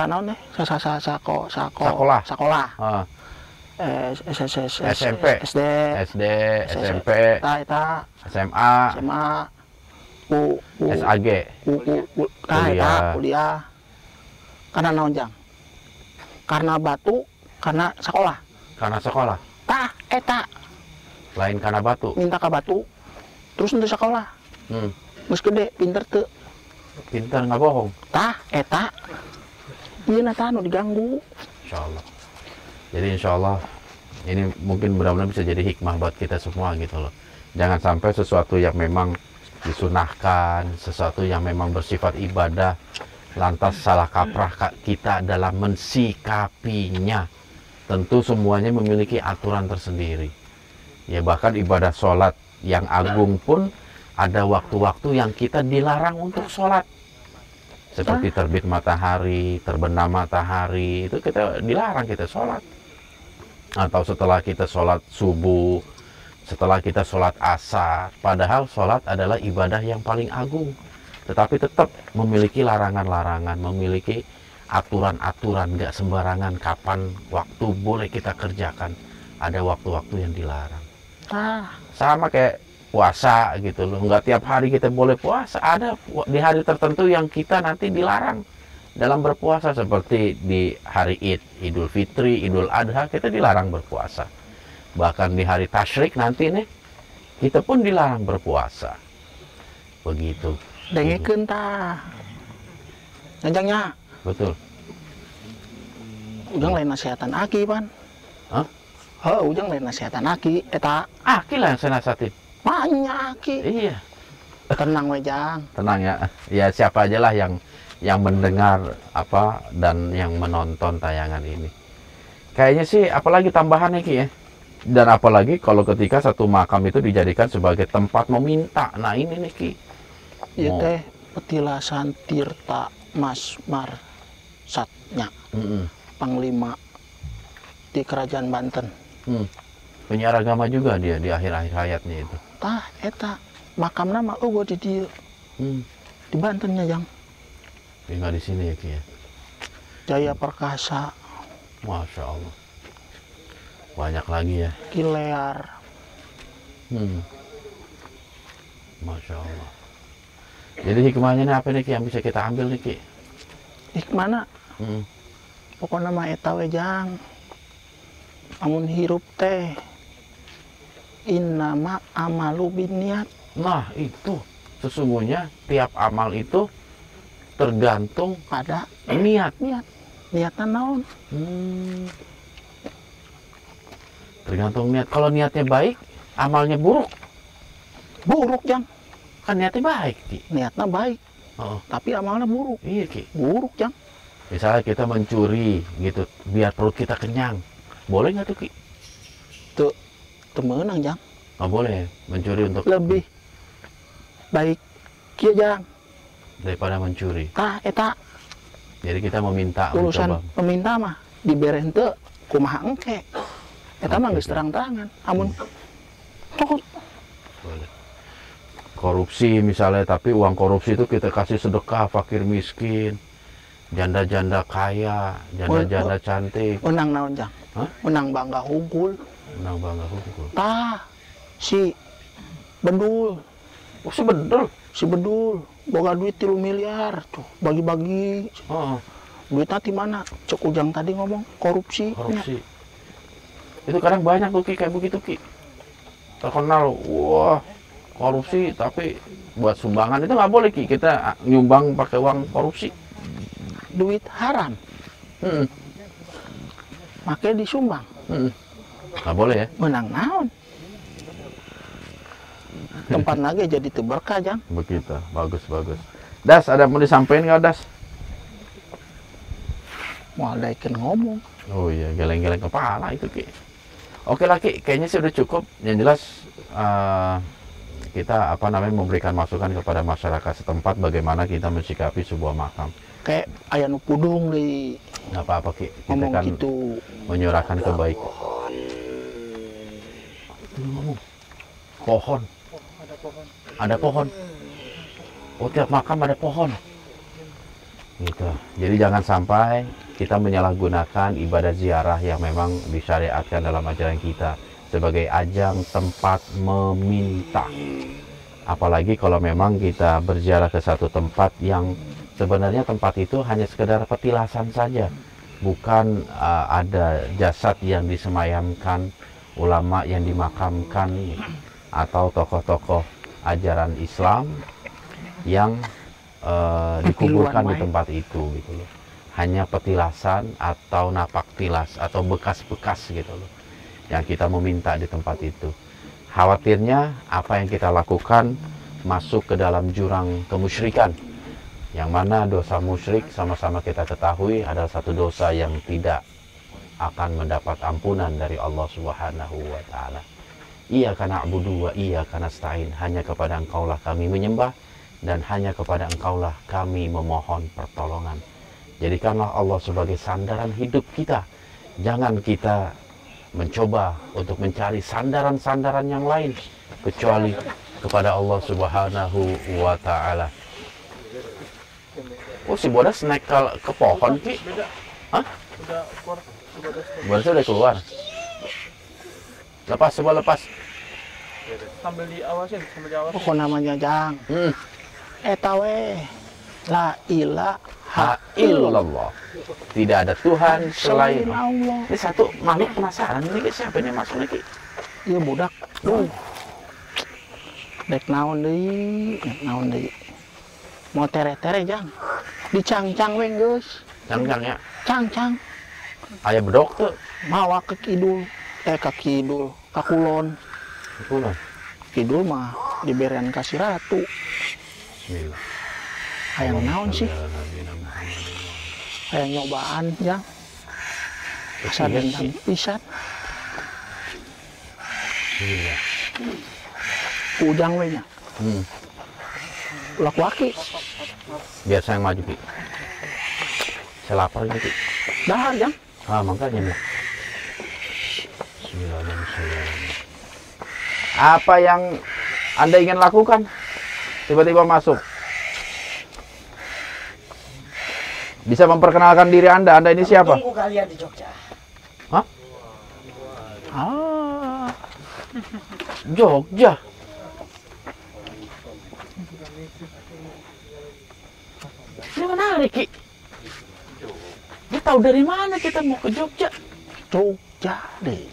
Speaker 2: naon deh?
Speaker 1: Sakolah.
Speaker 2: Sakolah.
Speaker 1: Heeh.
Speaker 2: SMP. SD.
Speaker 1: SD, SMP,
Speaker 2: Eta
Speaker 1: SMA,
Speaker 2: SMA.
Speaker 1: SAG. Kuliah.
Speaker 2: Kuliah. Karena naon jang? Karena batu, karena sekolah.
Speaker 1: Karena sekolah.
Speaker 2: Tah, eta
Speaker 1: Lain karena batu.
Speaker 2: minta ka batu. Terus untuk sekolah.
Speaker 1: Hmm.
Speaker 2: Geus gede, pinter teu.
Speaker 1: Pintar nggak bohong.
Speaker 2: Tah, eta. Ieu na tah nu diganggu.
Speaker 1: Insya Allah. Jadi insya Allah ini mungkin benar-benar bisa jadi hikmah buat kita semua gitu loh. Jangan sampai sesuatu yang memang disunahkan, sesuatu yang memang bersifat ibadah, lantas salah kaprah kita dalam mensikapinya. Tentu semuanya memiliki aturan tersendiri. Ya bahkan ibadah sholat yang agung pun ada waktu-waktu yang kita dilarang untuk sholat. Seperti terbit matahari, terbenam matahari, itu kita dilarang kita sholat. Atau setelah kita sholat subuh, setelah kita sholat asar. Padahal sholat adalah ibadah yang paling agung. Tetapi tetap memiliki larangan-larangan, memiliki aturan-aturan, nggak sembarangan kapan waktu boleh kita kerjakan. Ada waktu-waktu yang dilarang.
Speaker 2: Tah,
Speaker 1: Sama kayak puasa gitu loh, nggak tiap hari kita boleh puasa. Ada di hari tertentu yang kita nanti dilarang dalam berpuasa, seperti di hari Idul Fitri, Idul Adha, kita dilarang berpuasa. Bahkan di hari tasyrik nanti nih, kita pun dilarang berpuasa. Begitu.
Speaker 2: dengekeun tah. Janjangnya
Speaker 1: Betul.
Speaker 2: Ujang lain nasihatan aki pan.
Speaker 1: Hah?
Speaker 2: Ujang lain nasihatan aki eta
Speaker 1: Aki lah yang saya nasihatin.
Speaker 2: banyak aki.
Speaker 1: Iya.
Speaker 2: Tenang we Jang.
Speaker 1: Tenang ya. Ya siapa aja lah yang mendengar apa dan yang menonton tayangan ini. Kayaknya sih apalagi tambahannya Ki ya. Dan apalagi kalau ketika satu makam itu dijadikan sebagai tempat meminta. Nah ini nih Ki.
Speaker 2: Ieu
Speaker 1: Mau-
Speaker 2: teh petilasan Tirta Masmar Satnya Panglima di Kerajaan Banten.
Speaker 1: Penyiar agama juga dia di akhir-akhir hayatnya itu.
Speaker 2: Tah eta makam nama eueuh di dieu di Bantennya Jang.
Speaker 1: Tinggal di sini ya Ki ya.
Speaker 2: Jaya Perkasa,
Speaker 1: Masya Allah. Banyak lagi ya.
Speaker 2: Kilear.
Speaker 1: Masya Allah. Jadi hikmahnya ini apa nih Ki yang bisa kita ambil nih Ki?
Speaker 2: Hikmana pokoknya mah eta we Jang. Amun hirup teh innama amalu binniat.
Speaker 1: Nah itu sesungguhnya tiap amal itu tergantung
Speaker 2: Pada
Speaker 1: niat.
Speaker 2: niatna naon?
Speaker 1: Tergantung niat. Kalau niatnya baik, amalnya buruk.
Speaker 2: Buruk Jang.
Speaker 1: Kan niatnya baik Ki.
Speaker 2: Niatna baik,
Speaker 1: Oh,
Speaker 2: tapi amalnya buruk.
Speaker 1: iya Ki.
Speaker 2: Buruk Jang.
Speaker 1: Misalnya kita mencuri gitu, biar perut kita kenyang. Boleh nggak tuh Ki?
Speaker 2: Tuh temenang Jang.
Speaker 1: Nggak boleh mencuri untuk
Speaker 2: Lebih baik kieu Jang.
Speaker 1: daripada mencuri.
Speaker 2: Tah eta
Speaker 1: Jadi kita meminta
Speaker 2: urusan
Speaker 1: mencoba.
Speaker 2: peminta mah diberen teu kumaha engke. Eta mah
Speaker 1: Oke,
Speaker 2: geus terang-terangan. Amun tos
Speaker 1: Boleh. Korupsi misalnya, tapi uang korupsi itu kita kasih sedekah fakir miskin, janda-janda kaya, janda-janda cantik.
Speaker 2: menang naon Jang?
Speaker 1: Hah?
Speaker 2: Menang bangga hungkul.
Speaker 1: Menang bangga hukum.
Speaker 2: Tah si Bedul,
Speaker 1: Oh, sebedel.
Speaker 2: si Bedul boga duit 3 miliar tuh bagi-bagi.
Speaker 1: Oh,
Speaker 2: Duit nanti mana? Cek Ujang tadi ngomong korupsi.
Speaker 1: korupsi. Itu kadang banyak tuh Ki kayak begitu Ki. Terkenal, wah korupsi tapi buat sumbangan itu nggak boleh Ki. Kita nyumbang pakai uang korupsi.
Speaker 2: Duit haram,
Speaker 1: Hmm,
Speaker 2: make disumbang.
Speaker 1: nggak boleh ya.
Speaker 2: Menang naon? Tempat lagi jadi teu berkah Jang.
Speaker 1: Begitu, bagus bagus. Das, ada mau disampaikan nggak Das?
Speaker 2: Mau daikeun ngomong.
Speaker 1: Oh iya, geleng-geleng kepala itu Ki. Oke lah Ki, kayaknya sih udah cukup. Yang jelas kita memberikan masukan kepada masyarakat setempat bagaimana kita mensikapi sebuah makam.
Speaker 2: Kayak aya nu pudung deui
Speaker 1: Nggak apa-apa Ki, kita
Speaker 2: ngomong
Speaker 1: kan
Speaker 2: gitu.
Speaker 1: menyuarakan kebaikan. Ngomong. Pohon. Ada pohon. Oh, tiap makam ada pohon. Gitu. Jadi jangan sampai kita menyalahgunakan ibadah ziarah yang memang disyariatkan dalam ajaran kita sebagai ajang tempat meminta. Apalagi kalau memang kita berziarah ke satu tempat yang sebenarnya tempat itu hanya sekedar petilasan saja. Bukan ada jasad yang disemayamkan, ulama yang dimakamkan, atau tokoh-tokoh ajaran Islam yang dikuburkan di tempat itu gitu loh. Hanya petilasan atau napak tilas atau bekas-bekas gitu loh yang kita meminta di tempat itu. Khawatirnya apa yang kita lakukan masuk ke dalam jurang kemusyrikan, yang mana dosa musyrik sama-sama kita ketahui adalah satu dosa yang tidak akan mendapat ampunan dari Allah Subhanahu wa taala. Iyyaka na'budu wa iyyaka nasta'in. Hanya kepada Engkaulah kami menyembah dan hanya kepada Engkaulah kami memohon pertolongan. Jadikanlah Allah sebagai sandaran hidup kita. Jangan kita mencoba untuk mencari sandaran-sandaran yang lain kecuali kepada Allah Subhanahu wa taala. Oh, si Bodas naik ke pohon Ki? Hah?
Speaker 3: Udah keluar.
Speaker 1: Bodas udah keluar. Lepas, coba lepas.
Speaker 3: Sambil diawasin.
Speaker 2: Pokok namanya Jang. Eta we la ilaha
Speaker 1: illallah. Tidak ada Tuhan selain
Speaker 2: selain Allah.
Speaker 1: Ini satu makhluk penasaran ini Ki, siapa ini masuk nih Ki?
Speaker 2: Ieu budak. Dek naon deui? Mau tere-tere Jang. Dicang-cang we geus.
Speaker 1: Cangcang ya.
Speaker 2: Cang-cang.
Speaker 1: Ayah bedok tuh.
Speaker 2: mawa ke kidul, ke kidul, ke kulon.
Speaker 1: Kulon.
Speaker 2: Kidul mah diberian kasih ratu.
Speaker 1: Bismillah.
Speaker 2: Hayang naon sih? Hayang nyobaan jang. Asa
Speaker 1: Iya
Speaker 2: dendam
Speaker 1: sih.
Speaker 2: pisan.
Speaker 1: Bismillah.
Speaker 2: Ujang we nya. Ulah kuaki.
Speaker 1: Biar saya yang maju, Ki. Saya lapar ini, Ki.
Speaker 2: Dahar jang.
Speaker 1: Ah, makanya nih. Bismillahirrahmanirrahim. Apa yang Anda ingin lakukan? Tiba-tiba masuk. Bisa memperkenalkan diri Anda. Anda ini siapa?
Speaker 6: Tunggu kalian di Jogja.
Speaker 1: Hah?
Speaker 2: Ah,
Speaker 1: Jogja. Ini menarik, Ki. Dia tahu dari mana kita mau ke Jogja?
Speaker 2: Jogja deh.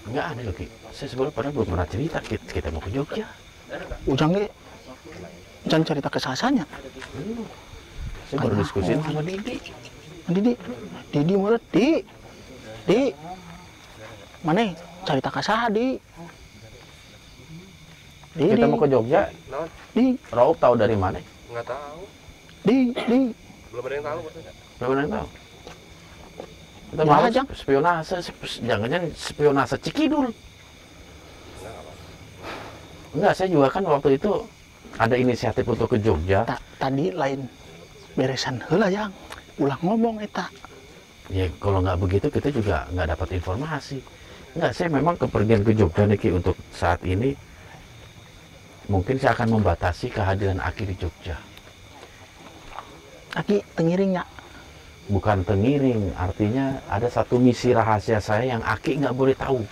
Speaker 1: Enggak aneh loh, Ki. Saya sebelum pernah belum pernah cerita kita mau ke Jogja.
Speaker 2: Ujang ge. Jangan cerita kesasanya.
Speaker 1: Saya baru diskusin sama Didi.
Speaker 2: Didi murid di mana cerita kasaha di
Speaker 1: Kita mau ke Jogja.
Speaker 5: Naon?
Speaker 2: di
Speaker 1: Raup tahu dari mana?
Speaker 5: Nggak tahu.
Speaker 2: di
Speaker 5: Belum ada yang tahu maksudnya.
Speaker 1: Belum ada yang tahu. Kita
Speaker 2: Ya,
Speaker 1: malah
Speaker 2: Jang.
Speaker 1: spionase, jangan-jangan spionase Cikidul. Enggak, saya juga kan waktu itu ada inisiatif untuk ke Jogja.
Speaker 2: tadi lain beresan heula yang ulah ngomong eta.
Speaker 1: Ya kalau nggak begitu kita juga nggak dapat informasi. Enggak, saya memang kepergian ke Jogja nih, Ki, untuk saat ini. Mungkin saya akan membatasi kehadiran Aki di Jogja.
Speaker 2: Aki tengiringnya
Speaker 1: Bukan tengiring, artinya ada satu misi rahasia saya yang Aki nggak boleh tahu.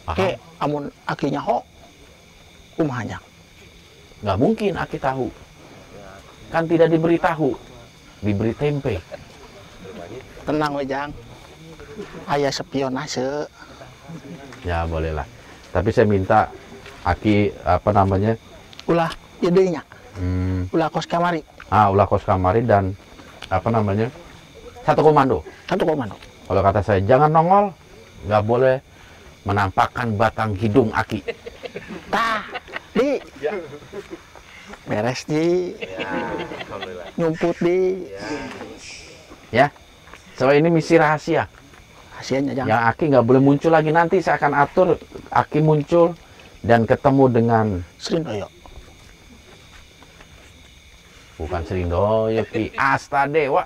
Speaker 1: Paham?
Speaker 2: ke amun akinya ho kumahanya.
Speaker 1: Nggak mungkin Aki tahu. Kan tidak diberi tahu, diberi tempe.
Speaker 2: Tenang we jang. Aya spionase.
Speaker 1: Ya bolehlah. Tapi saya minta Aki apa namanya?
Speaker 2: Ulah idenya. Ulah kos kamari.
Speaker 1: Ulah kos kamari dan apa namanya? Satu komando.
Speaker 2: Satu komando.
Speaker 1: Kalau kata saya jangan nongol, nggak boleh menampakkan batang hidung Aki.
Speaker 2: Tah, di. Beres di.
Speaker 5: Alhamdulillah.
Speaker 2: Nyumput di.
Speaker 1: Ya. So ini misi rahasia.
Speaker 2: Hasiannya jang.
Speaker 1: Yang Aki nggak boleh muncul lagi, nanti saya akan atur Aki muncul dan ketemu dengan
Speaker 2: Srindoyo.
Speaker 1: bukan Srindoyo, Ki, Astadewa.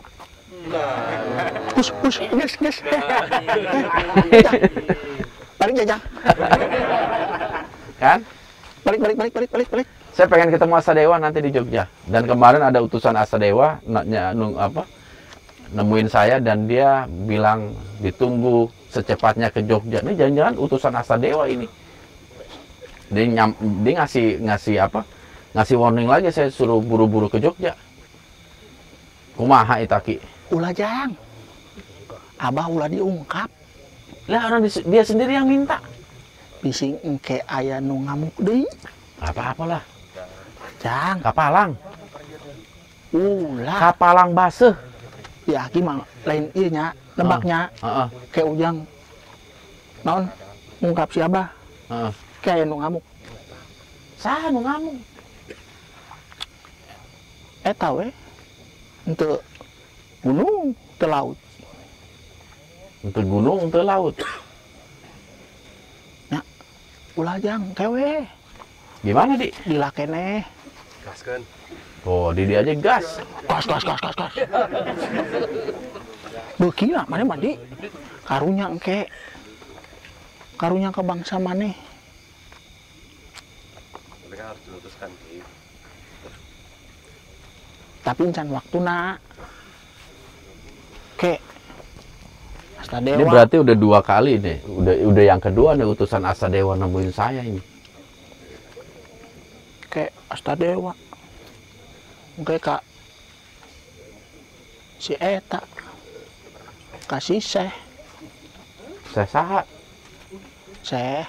Speaker 2: Pus, ges. Balik jang.
Speaker 1: Kan?
Speaker 2: Balik.
Speaker 1: Saya pengen ketemu Astadewa nanti di Jogja. Dan kemarin ada utusan Astadewa nemuin saya dan dia bilang ditunggu secepatnya ke Jogja. Ini jangan-jangan utusan Astadewa ini. Dia ngasih apa? Ngasih warning lagi, saya suruh buru-buru ke Jogja. Kumaha itaki?
Speaker 2: Ulah jang. Abah ulah diungkap.
Speaker 1: Lah orang dia sendiri yang minta.
Speaker 2: Bising engke aya nu ngamuk deui.
Speaker 1: Apa-apalah.
Speaker 2: Jang.
Speaker 1: Kapalang.
Speaker 2: Ulah.
Speaker 1: Kapalang baseuh.
Speaker 2: Ya gimana? Lain ieu nya, nebaknya.
Speaker 1: Heeh.
Speaker 2: Kayak ujang. Naon? Ngungkap si Abah.
Speaker 1: Heeh.
Speaker 2: Kayak nu ngamuk.
Speaker 1: Saha nu ngamuk?
Speaker 2: Eta we. Henteu gunung, teu laut.
Speaker 1: Untuk gunung, untuk laut.
Speaker 2: Ulah jang, kewe.
Speaker 1: Gimana, Di?
Speaker 2: Dilakene.
Speaker 5: Gaskeun.
Speaker 1: Oh, Didi aja gas.
Speaker 2: Gas. Beuki lah, mana mandi. Karunya engke. Karunya ke bangsa maneh.
Speaker 5: Tapi kan harus dilutuskan, Ki.
Speaker 2: Tapi encan waktuna. Ke Astadewa.
Speaker 1: Ini berarti udah 2 kali nih. Udah yang kedua nih utusan Astadewa nemuin saya ini.
Speaker 2: Ke Astadewa. Engke ka si eta. Kasih Syekh.
Speaker 1: Saya saha.
Speaker 2: Syekh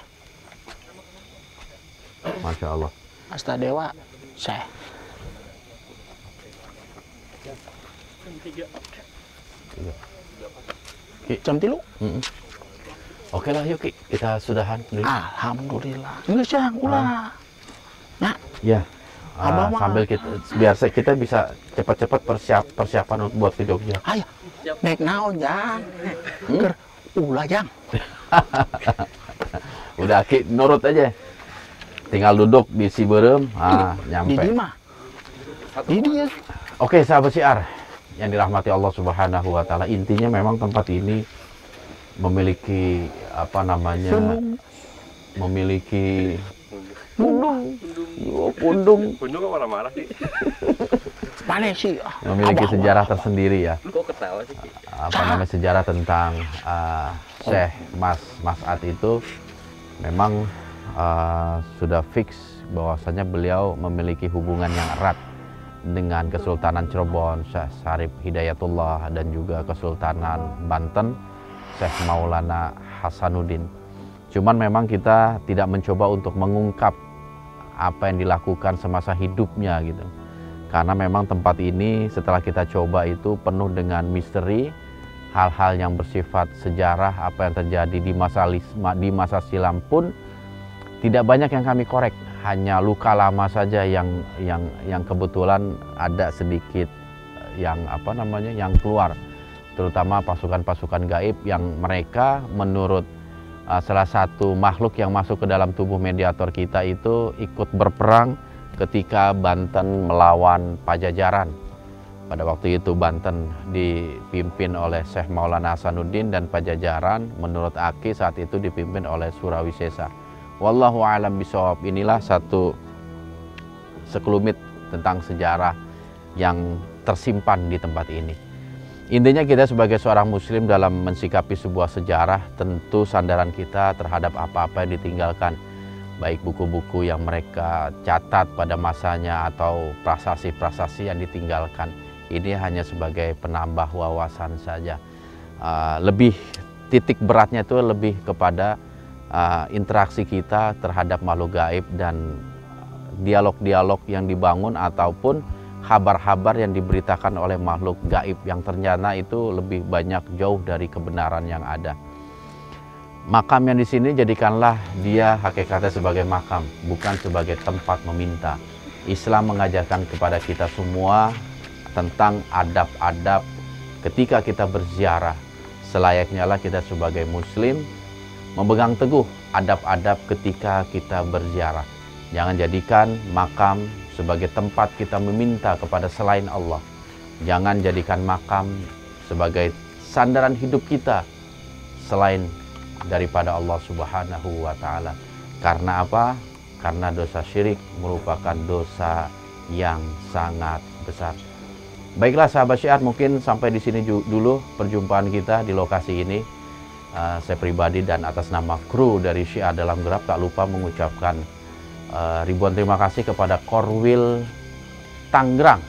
Speaker 1: Masya Allah.
Speaker 2: Astadewa Syekh. Jam 3.
Speaker 1: Oke lah yuk Ki, kita sudahan dulu.
Speaker 2: Alhamdulillah. Enggak Jang, ulah. Nah,
Speaker 1: Ya.
Speaker 2: Abah mah.
Speaker 1: Sambil kita bisa cepat-cepat persiapan buat ke Jogja.
Speaker 2: Ayo. Naik naon Jang? Ker ulah Jang.
Speaker 1: Udah Ki, nurut aja. Tinggal duduk di Ciberem,
Speaker 2: Di
Speaker 1: nyampe.
Speaker 2: mah. Di dia.
Speaker 1: Oke, sahabat syiar yang dirahmati Allah Subhanahu wa taala, intinya memang tempat ini memiliki memiliki pundung.
Speaker 5: Pundung kok marah-marah sih?
Speaker 2: Mana sih?
Speaker 1: Memiliki sejarah tersendiri ya.
Speaker 5: Lu kok ketawa sih?
Speaker 1: Sejarah tentang Syekh Mas At itu memang sudah fix bahwasanya beliau memiliki hubungan yang erat dengan Kesultanan Cirebon, Syekh Syarif Hidayatullah, dan juga Kesultanan Banten, Syekh Maulana Hasanuddin. Cuman memang kita tidak mencoba untuk mengungkap apa yang dilakukan semasa hidupnya gitu. Karena memang tempat ini setelah kita coba itu penuh dengan misteri, hal-hal yang bersifat sejarah, apa yang terjadi di masa silam pun tidak banyak yang kami korek. Hanya luka lama saja yang kebetulan ada sedikit yang keluar, terutama pasukan-pasukan gaib yang mereka menurut salah satu makhluk yang masuk ke dalam tubuh mediator kita itu ikut berperang ketika Banten melawan Pajajaran. Pada waktu itu Banten dipimpin oleh Syekh Maulana Hasanuddin dan Pajajaran menurut Aki saat itu dipimpin oleh Surawisesa. Wallahu a'lam bishawab. Inilah satu sekelumit tentang sejarah yang tersimpan di tempat ini. Intinya kita sebagai seorang muslim dalam mensikapi sebuah sejarah, tentu sandaran kita terhadap apa-apa yang ditinggalkan, baik buku-buku yang mereka catat pada masanya atau prasasti-prasasti yang ditinggalkan. Ini hanya sebagai penambah wawasan saja. Lebih titik beratnya itu lebih kepada interaksi kita terhadap makhluk gaib dan dialog-dialog yang dibangun ataupun kabar-kabar yang diberitakan oleh makhluk gaib yang ternyata itu lebih banyak jauh dari kebenaran yang ada. Makam yang di sini jadikanlah dia hakikatnya sebagai makam, bukan sebagai tempat meminta. Islam mengajarkan kepada kita semua tentang adab-adab ketika kita berziarah. Selayaknya lah kita sebagai muslim memegang teguh adab-adab ketika kita berziarah. Jangan jadikan makam sebagai tempat kita meminta kepada selain Allah. Jangan jadikan makam sebagai sandaran hidup kita selain daripada Allah Subhanahu wa taala. Karena apa? Karena dosa syirik merupakan dosa yang sangat besar. Baiklah sahabat syiar, mungkin sampai di sini dulu perjumpaan kita di lokasi ini. Saya pribadi dan atas nama kru dari Syiar Dalam Gelap tak lupa mengucapkan ribuan terima kasih kepada Korwil Tangerang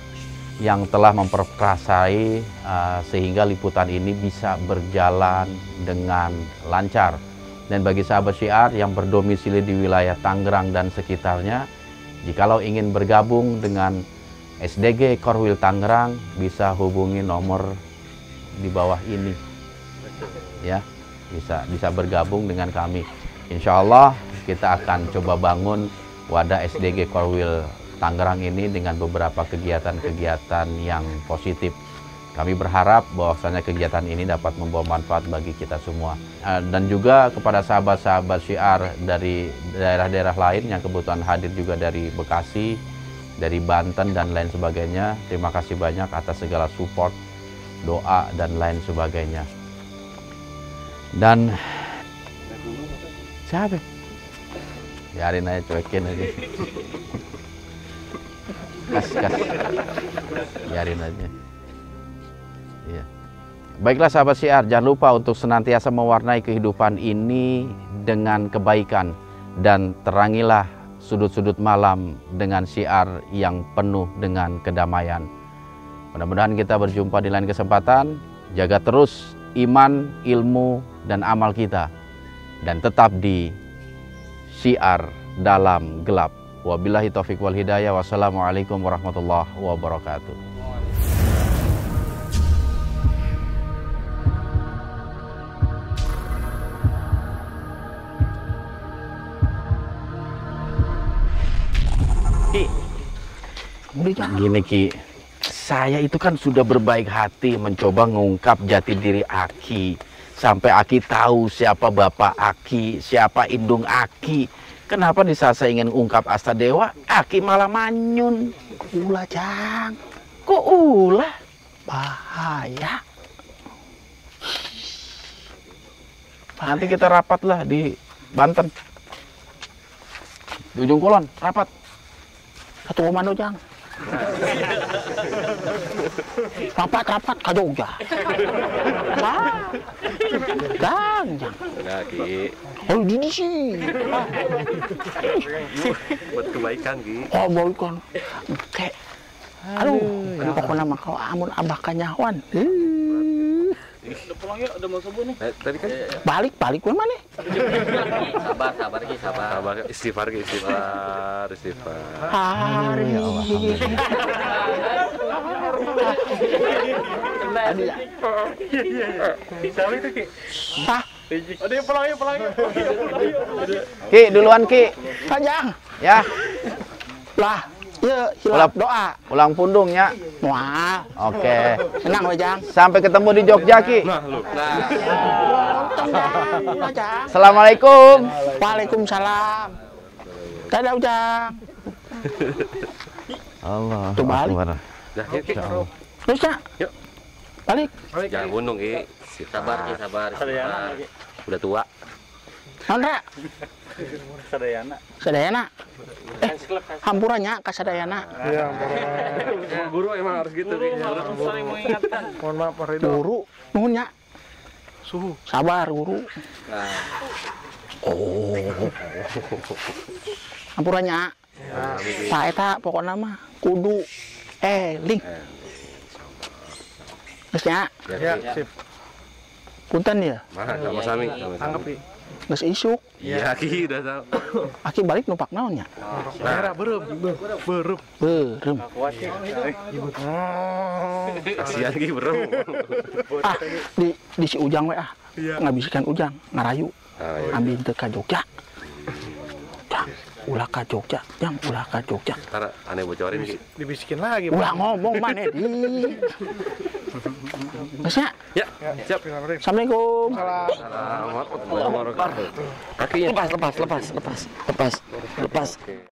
Speaker 1: yang telah memperkasai sehingga liputan ini bisa berjalan dengan lancar. Dan bagi sahabat Syiar yang berdomisili di wilayah Tangerang dan sekitarnya, jikalau ingin bergabung dengan SDG Korwil Tangerang, bisa hubungi nomor di bawah ini ya. Bisa bergabung dengan kami. Insya Allah kita akan coba bangun wadah SDG Korwil Tangerang ini dengan beberapa kegiatan-kegiatan yang positif. Kami berharap bahwasanya kegiatan ini dapat membawa manfaat bagi kita semua. Dan juga kepada sahabat-sahabat Syiar dari daerah-daerah lain yang kebetulan hadir juga dari Bekasi, dari Banten dan lain sebagainya. Terima kasih banyak atas segala support, doa dan lain sebagainya. Dan siapa? Biarin aja, cuekin aja. Kas. Biarin aja. Iya. Baiklah sahabat Syiar, jangan lupa untuk senantiasa mewarnai kehidupan ini dengan kebaikan dan terangilah sudut-sudut malam dengan syiar yang penuh dengan kedamaian. Mudah-mudahan kita berjumpa di lain kesempatan. Jaga terus iman, ilmu, dan amal kita, dan tetap di Syiar Dalam Gelap. Wabillahi taufiq wal hidayah. Wassalamualaikum warahmatullahi wabarakatuh.
Speaker 2: Jang?
Speaker 1: Gini Ki, saya itu kan sudah berbaik hati mencoba mengungkap jati diri Aki. Sampai Aki tahu siapa bapak Aki, siapa indung Aki. Kenapa di saat saya ingin ungkap Astadewa, Aki malah manyun?
Speaker 2: Ulah Jang,
Speaker 1: Kok ulah?
Speaker 2: bahaya.
Speaker 1: Nanti kita rapat lah di Banten. Di ujung kulon, rapat.
Speaker 2: Satu komando Jang. Rapat ke Jogja. Jang.
Speaker 5: Udah Ki,
Speaker 2: Oh di sih.
Speaker 5: buat kebaikan Ki.
Speaker 2: Oh boy kon. Oke. Aduh, pokoknya mah kalau amun abah kanyawan.
Speaker 3: Udah pulang yuk, udah mau subuh nih.
Speaker 5: Tadi kan
Speaker 2: Balik gue mana?
Speaker 6: Sabar Ki, sabar.
Speaker 5: sabar, istighfar Ki, istighfar.
Speaker 2: Hari.
Speaker 3: Siapa itu Ki?
Speaker 2: Hah?
Speaker 3: Udah yuk pulang yuk, pulang yuk.
Speaker 1: Ki, duluan Ki.
Speaker 2: Kajang.
Speaker 1: Ya,
Speaker 2: Lah, iya hilap doa.
Speaker 1: ulang pundung ya.
Speaker 2: Wah,
Speaker 1: Oke.
Speaker 2: senang we Jang.
Speaker 1: Sampai ketemu di Jogja Ki.
Speaker 5: Nah, lu.
Speaker 2: Untung Jang. Jang.
Speaker 1: Assalamualaikum.
Speaker 2: Waalaikumsalam. Dadah Jang.
Speaker 1: Allah.
Speaker 2: Tuh balik.
Speaker 1: Akbar.
Speaker 5: Dah, yuk Ki.
Speaker 2: Terus ya?
Speaker 5: Yuk.
Speaker 2: Balik.
Speaker 5: Jangan gunung Ki.
Speaker 6: Sabar Ki, sabar.
Speaker 5: Udah tua.
Speaker 2: Nondra,
Speaker 3: Sadayana.
Speaker 2: sadayana. Hampurannya ka sadayana.
Speaker 5: Guru emang harus gitu Ki.
Speaker 3: Saling mengingatkan.
Speaker 7: Mohon maaf Pak Ridho.
Speaker 2: Guru, nuhunnya.
Speaker 7: Suhu.
Speaker 2: Sabar guru.
Speaker 6: Nah,
Speaker 2: Hampurannya. Pak eta pokoknya mah kudu eling. Geus nya,
Speaker 7: Ya, sip.
Speaker 2: punten ya.
Speaker 5: Mah, sama Sami.
Speaker 7: Anggap Pi.
Speaker 2: Geus isuk.
Speaker 5: Iya Ki, udah tahu.
Speaker 2: Aki balik numpak naonnya?
Speaker 7: Merah berem. Berem.
Speaker 2: Berem.
Speaker 5: Kasihan Ki, bro.
Speaker 2: Ah, di si Ujang we ah. Ngabisikan Ujang, ngarayu.
Speaker 5: Ah, iya.
Speaker 2: Ambil teu ka Jogja. Jang, ulah ka Jogja, Jang, ulah ka Jogja.
Speaker 5: Ntar aneh bocorin Ki.
Speaker 7: Dibisikin lagi.
Speaker 2: Ulah ngomong mana di. Geus nya.
Speaker 5: Ya, siap.
Speaker 2: Assalamualaikum.
Speaker 5: Selamat warahmatullahi wabarakatuh. Kakinya
Speaker 6: lepas.